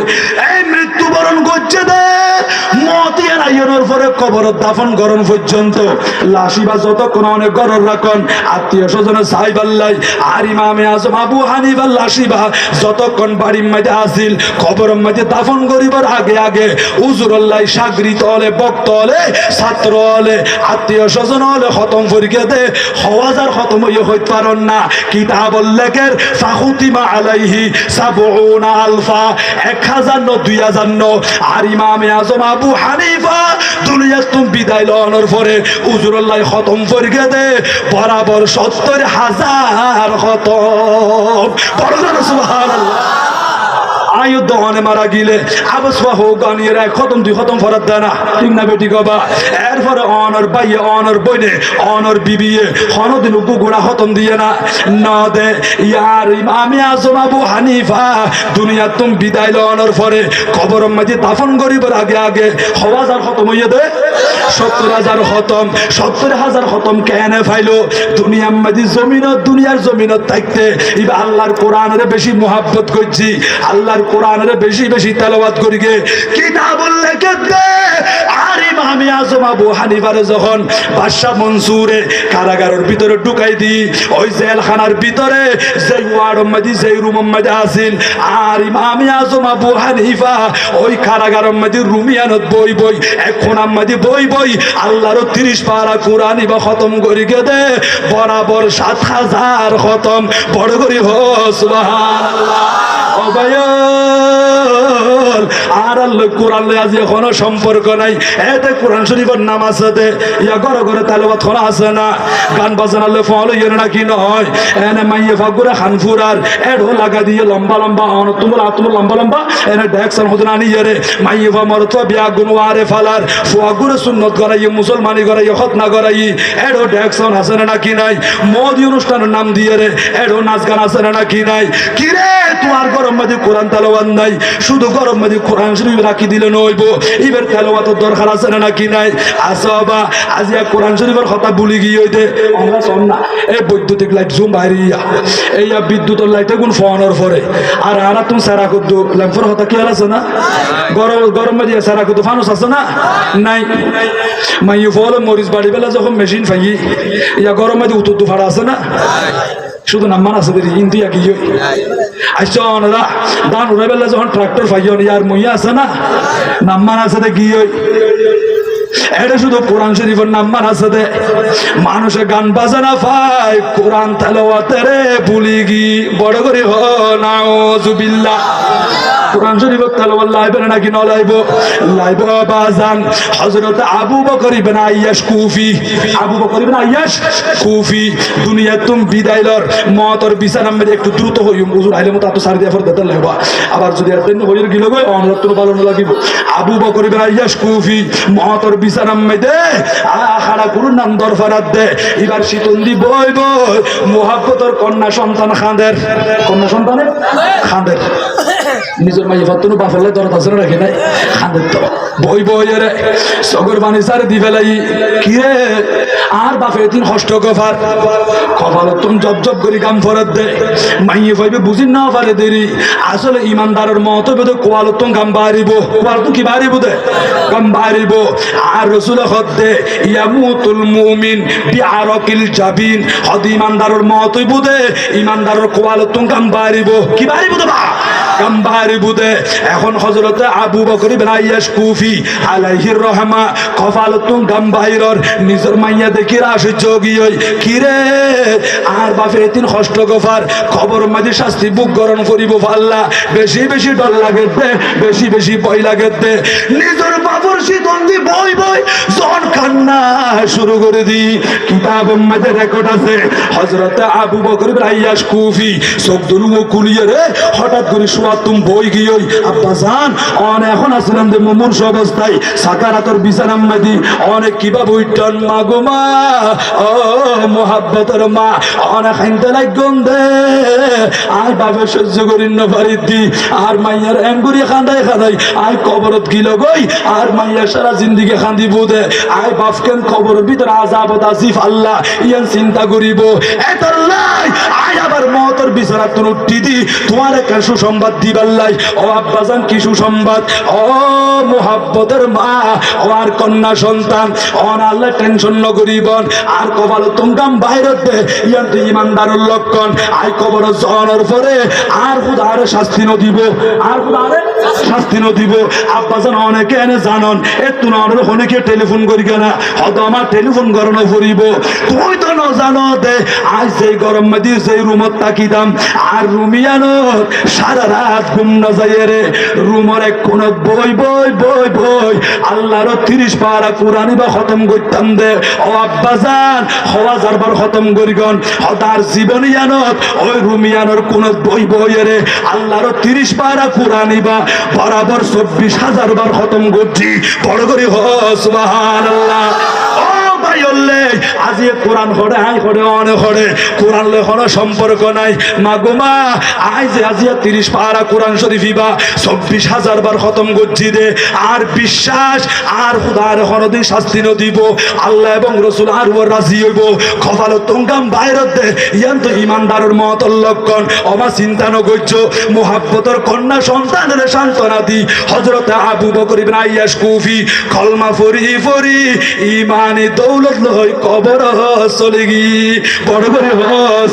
এই মৃত্যুবরণ করছে দে মতিয়ার আইনের পরে কবরত দাফন করন পর্যন্ত লাশিবা যতক্ষণ অনেক গরর রাখুন আত্মীয় স্বজনের সাহেব আল্লাহ আর ইমামে আজম আবু হানিফা লাশিবা যতক্ষণ বাড়ির মধ্যে আসিল কবরের মধ্যে দাফন করিবার আগে আগে হুজুর আল্লাহ সাগরিত হলে বক্ত হলে ছাত্র হলে আত্মীয় স্বজন হলে খতম পরীক্ষা দে হাজার খতম হইতে পারেন না কিতাবুল লেখের ফাখতিমা আলাইহি 70000 1000 ন 2000 ন আর ইমামে আজম আবু হানিফা দুনিয়া তুম বিদায় লওয়ার পরে হুজুরুল্লাহ খতম পরীক্ষা দে বরাবর 70000 খতম পড়ুন সুবহানাল্লাহ আয়ু দহনে মারা গিলে আবসওয়া হো গানিয়ের এক খতম 2 খতম ফরাত দেনা ঠিক না বেটি গবা এরপরে অনর বাইয়ে অনর বইনে অনর বিবিয়ে হনদিন গুগুড়া খতম দিয়ে না দে ইয়ার ইমামে আজম আবু হানিফা দুনিয়া তুম বিদায় লওয়ার পরে কবরের মধ্যে দাফন করিবার আগে আগে 1000 খতম হইয়া দে 70000 খতম 70000 খতম কেনে ফাইলো দুনিয়ার মধ্যে দুনিয়ার জমিনত থাকতে ইবা আল্লাহর কোরআনের বেশি মুহাব্বত করছি আল্লাহর কোরআনের বেশি বেশি তেলাওয়াত করি গে কিতাবুল লেখে দে আর ইমামে আজম আবু হানিফারে যখন বাদশা মনসুরে কারাগারের ভিতরে ঢুকাই দি ওই জেলখানার ভিতরে যে ওয়ার্ডের মধ্যে যে রুমের মধ্যে আসিল আর ইমামে আজম আবু হানিফা ওই কারাগারের মধ্যে রুমিয়ানত বই এখন মধ্যে বই আল্লাহর 30 পারা কোরআন ইবা খতম করি গে দে বরাবর 7000 খতম বড় করি হো সুবহানাল্লাহ আর আল্লাহ কোরআন আজ এখনো সম্পর্ক নাই এতে কোরআন শরীফের নাম আছে দে ইয়া ঘরে ঘরে তেলাওয়াত করা আছে না গান বাজনা লে ফলো ইয়ে না কি নয় এনে মাইয়ে ফাগুরা খানফুরার এডো লাগা দিয়ে লম্বা লম্বা অন তুমুল লম্বা এনে দেখছন হদনা নি ইয়ে মাইয়ে ফা মরত বিয়া গুনওয়ারে ফালার ফুয়াগুরে সুন্নত করাই মুসলমানি করাই খতনা করাই এডো দেখছন আছে না কি নাই মোদি অনুষ্ঠানের নাম দিয়ে রে এডো নাচ গান আছে না কি নাই কি রে তোমার গরম মধ্যে কোরআন তেলাওয়াত নাই শুধু গরম মধ্যে কোরআন শরীফ রাখি দিলে নইব এবার তেলাওয়াতের দরকার আছে না কি নাই আসবা আজিয়া কোরআন শরীফের কথা ভুলি গিয়ে হইতে আমরা শোন না এই বৈদ্যুতিক লাইট জুম বাইরিয়া এইয়া বিদ্যুতের লাইটে কোন ফোনের পরে আর আরা তুমি সারা করতে ল্যাম্পের কথা কি আছে না গরম মধ্যে সারা করতে ফানুস আছে না নাই মাইয়ে ফলে মরিচ বাড়ি বেলা যখন মেশিন ফাইয়ে ইয়া গরম মধ্যে উত্তর ফাড়া আছে না শুধু নাম্বার আছে দেরি ইন্ডিয়া কি আচ্ছা ওনারা দান উড়ে বেলা যখন ট্রাক্টর ফাইয়ন ইয়ার মইয়া আছে না নাম্বার আছে দে কি এটা শুধু কোরআন শরীফের নাম্বার আছে দে মানুষে গান বাজানা পায় কোরআন তেলাওয়াতের ভুলি গি বড় করে হ নাউজুবিল্লাহ কোরআন শরীফের তেলাওয়াত লাইবে নাকি ন লাইব বাজান হযরত আবু বকর ইবনে আইয়াশ কুফি দুনিয়া তুম বিদায়লর মতর বিছানার মধ্যে একটু দ্রুত হইম হুজুর আইলে মত এত সারি দিয়া ফর দিতে লাগবা আবার যদি আর দিন হইর গিলো গয় অনুরোধ পালন লাগিব আবু বকর ইবনে আইয়াশ কুফি মতর বিছানার মধ্যে আখাড়া গুরুর নাম দরফারাত দে এবার শীতন্দি বই মুহাব্বতের কন্যা সন্তান খাঁদের নিজের মাইয়ে ফাতুন বাফালে দরদ আছে রাখে নাই খাঁদের তো বই রে সগর বানি সারে দি ফেলাই কি রে আর বাপে তিন হষ্ট গফার কপাল তুমি জব জব করে কাম ফরত দে মাইয়ে পাইবে বুঝি না পারে দেরি আসলে ইমানদারের মত বেদ কোয়াল তুমি কাম বাড়িব কোয়াল তুমি কি বাড়িব দে কাম বাড়িব আর রসুল হদ দে ইয়ামুতুল মুমিন বিআরাকিল জাবিন হদ ইমানদারের মতই বুদে ইমানদারের কোয়াল তুমি কাম বাড়িব কি বাড়িব দেবা কাম বাড়িব দে এখন হযরত আবু বকর ইবনে আইয়াশ কুফি আলাইহির রহমা কপাল তুমি কাম বাইরর নিজের মাইয়া দেখি রাশি যোগী হই কিরে আর বাপে তিন হষ্ট গফার খবর মাঝে শাস্তি বুক গরম করিব আল্লাহ বেশি বেশি ডর লাগে দে বেশি বেশি ভয় লাগে দে নিজের বাবুর সিদ্ধান্তি বই বই জন কান্না শুরু করে দি কিতাব মাঝে রেকর্ড আছে হযরত আবু বকর ইবনে আইয়াশ কুফি চোখ দুলু কুলিয়ে রে হঠাৎ করে শোয়া তুমি বই গিয়ে আব্বা জান অন এখন আসলেন যে মুমূর্ষ অবস্থায় সাকারাতর বিছানার মাঝে অনেক কিভাবে উঠন মাগো মা ও মোহাব্বতের মা অনেক খাইতে লাগন দে আর বাবা সহ্য করি না পারি দি আর মাইয়ার এমগুড়ি খান্দাই খান্দাই আয় কবরত গিল গই আর মাইয়া সারা জিন্দিগি খান্দি বুদে আয় বাপকেন কবরের ভিতরে আযাবত আসিফ আল্লাহ ইয়ান চিন্তা করিব এতলাই আয় আবার মওতের বিছানা তুন উঠি দি তোমার একটা সুসংবাদ দিবাল্লাই ও আব্বাজান কি সুসংবাদ ও মোহাব্বতের মা ও আর কন্যা সন্তান অন আল্লাহ টেনশন ন করিবন আর কপাল তুমকাম বাইরত দে ইয়ান তো ইমানদারের লক্ষণ আই কবর জনের পরে আর খুদারে শাস্তি ন দিব আর খুদারে শাস্তি ন দিব আব্বাজান অনেকে এনে জানন এতু না অনেকে টেলিফোন করি কেনা হয়তো আমার টেলিফোন গরম পড়িব তুই তো ন জানো দে আজ সেই গরম মাদি সেই রুমত তাকিতাম আর রুমিয়ানোর সারা রাত ঘুম না যায় রে রুমর এক কোন বই বই বই বই আল্লাহর 30 পারা কুরআন বা খতম করতাম দে ও আব্বাজান হওয়া যারবার খতম করিগন হতার জীবনিয়ানত ওই রুমিয়ানোর কোন বই বই রে আল্লাহর 30 পারা কুরআন বা বরাবর 24,000 বার খতম করছি বড় করে হ সুবহানাল্লাহ ও ভাই বললে আজি কোরআন হড়ে আই হড়ে অনেক হড়ে কোরআন লে হড়ে সম্পর্ক নাই মাগো মা আই যে আজি 30 পারা কোরআন শরীফিবা 24,000 বার খতম করছি দে আর বিশ্বাস আর খুদার হরদিন শাস্তি ন দিব আল্লাহ এবং রাসূল আর ওর রাজি হইব কপাল তুমকাম বাইরত দে ইয়ান তো ইমানদারের মত লক্ষণ অমা চিন্তা ন করছো মুহাব্বতের কন্যা সন্তানের সান্ত্বনা দি হযরত আবু বকর ইবনে আইয়াশ কুফি কলমা পড়ি পড়ি ইমানি দৌলত লই কবর চলে গি বড় করে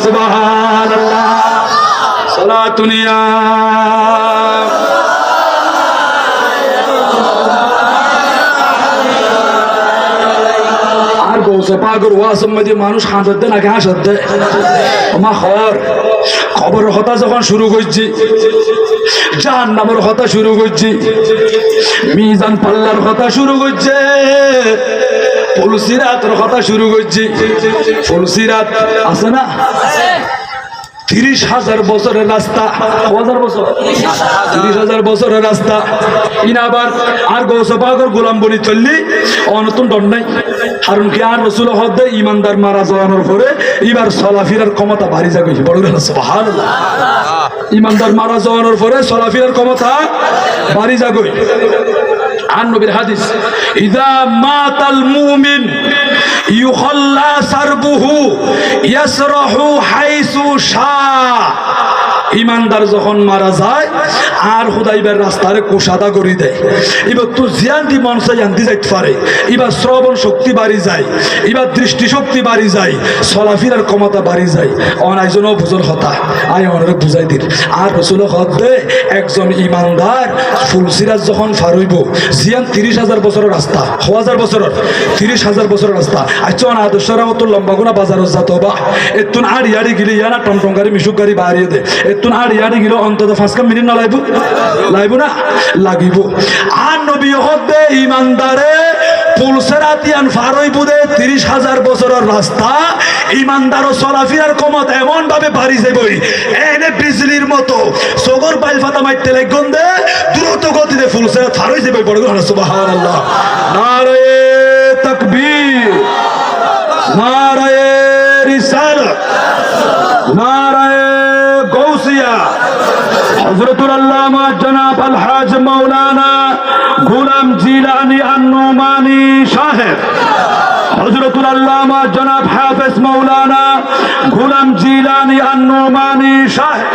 সুবহানাল্লাহ সালাতুনিয়া আর গৌসে পাগর ওয়াসম মধ্যে মানুষ হাঁটত দে নাকি হাসত দে মা খবর হতা যখন শুরু করছি জাহান্নামের কথা শুরু করছি মিজান পাল্লার কথা শুরু করছে ফুলসিরাতের কথা শুরু করছি ফুলসিরাত আছে না 30,000 বছরের রাস্তা 30,000 বছরের রাস্তা ইনাবার আর গৌসে পাগর গোলাম বলি চললি অনতুন ডর নাই হারুন কি আর রাসূল হদে ইমানদার মারা যাওয়ার পরে এবার চলাফেরার ক্ষমতা বাড়ি যাবে বড় সুবহানাল্লাহ ইমানদার মারা যাওয়ার পরে চলাফেরার ক্ষমতা বাড়ি যাবে আর নবীর হাদিস ইযা মাতাল মুমিন ইউখাল্লা সারবুহু ইয়াসরাহু হাইসু শা ইমানদার যখন মারা যায় আর খুদাইবার রাস্তারে কোষাদা করে দেয় এবার তো জিয়ান্তি মনসা জানতে যাইতে পারে এবার শ্রবণ শক্তি বাড়ি যায় এবার দৃষ্টি শক্তি বাড়ি যায় চলাফেরার ক্ষমতা বাড়ি যায় অনাইজনও বুঝল হতা আই অনেক বুঝাই দিন আর রাসূল হদে একজন ইমানদার ফুলসিরাত যখন ফার হইব জিয়ান 30,000 বছরের রাস্তা 1000 বছরের 30,000 বছরের রাস্তা আচ্ছা আদর্শরা মতো লম্বা গুণা বাজারত যাত বা এতুন আর ইয়ারি গিলে ইয়ানা টমটম গাড়ি মিশুক গাড়ি বাড়িয়ে দে এতুন আর ইয়ারি গিলে অন্তত 5 মিনিট না লাইব না লাগিব আর নবী হদে ইমানদারে ফুলসিরাতিয়ান ফার হইব দে 30,000 বছরের রাস্তা ইমানদার চলাফেরার ক্ষমতা এমন ভাবে বাড়ি যাবই এনে বিজলির মতো সগর পাইল ফাতা মাইতে লাগন দে দ্রুত গতিতে ফুলসিরাত ফার হয়ে যাবে বড় সুবহানাল্লাহ নারে তাকবীর নারে রিসালাত নারে গৌসিয়া হযরতুল আল্লামা জনাব আলহাজ মাওলানা গোলাম জিলানী আন-নুমানী সাহেব হযরতুল আল্লামা জনাব হাফেজ মাওলানা গোলাম জিলানী আন-নুমানী সাহেব।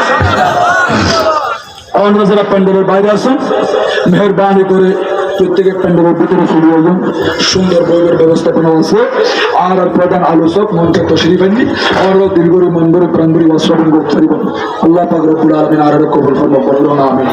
আমরা যারা প্যান্ডেলের বাইরে আছেন মেহরবানি করে প্রত্যেকের প্যান্ডেলের ভিতরে চলে আসুন। সুন্দর বইয়ের ব্যবস্থাপনা আছে। আর প্রধান আলোচক মঞ্চে তশরিফ আনবি আর দীর্ঘরি মন্দরে প্রাঙ্গরি ওয়াসরাবিন গোত্রিবন। আল্লাহ পাক রব্বুল আলামিন আর কবুল ফরমাক বলুন আমিন।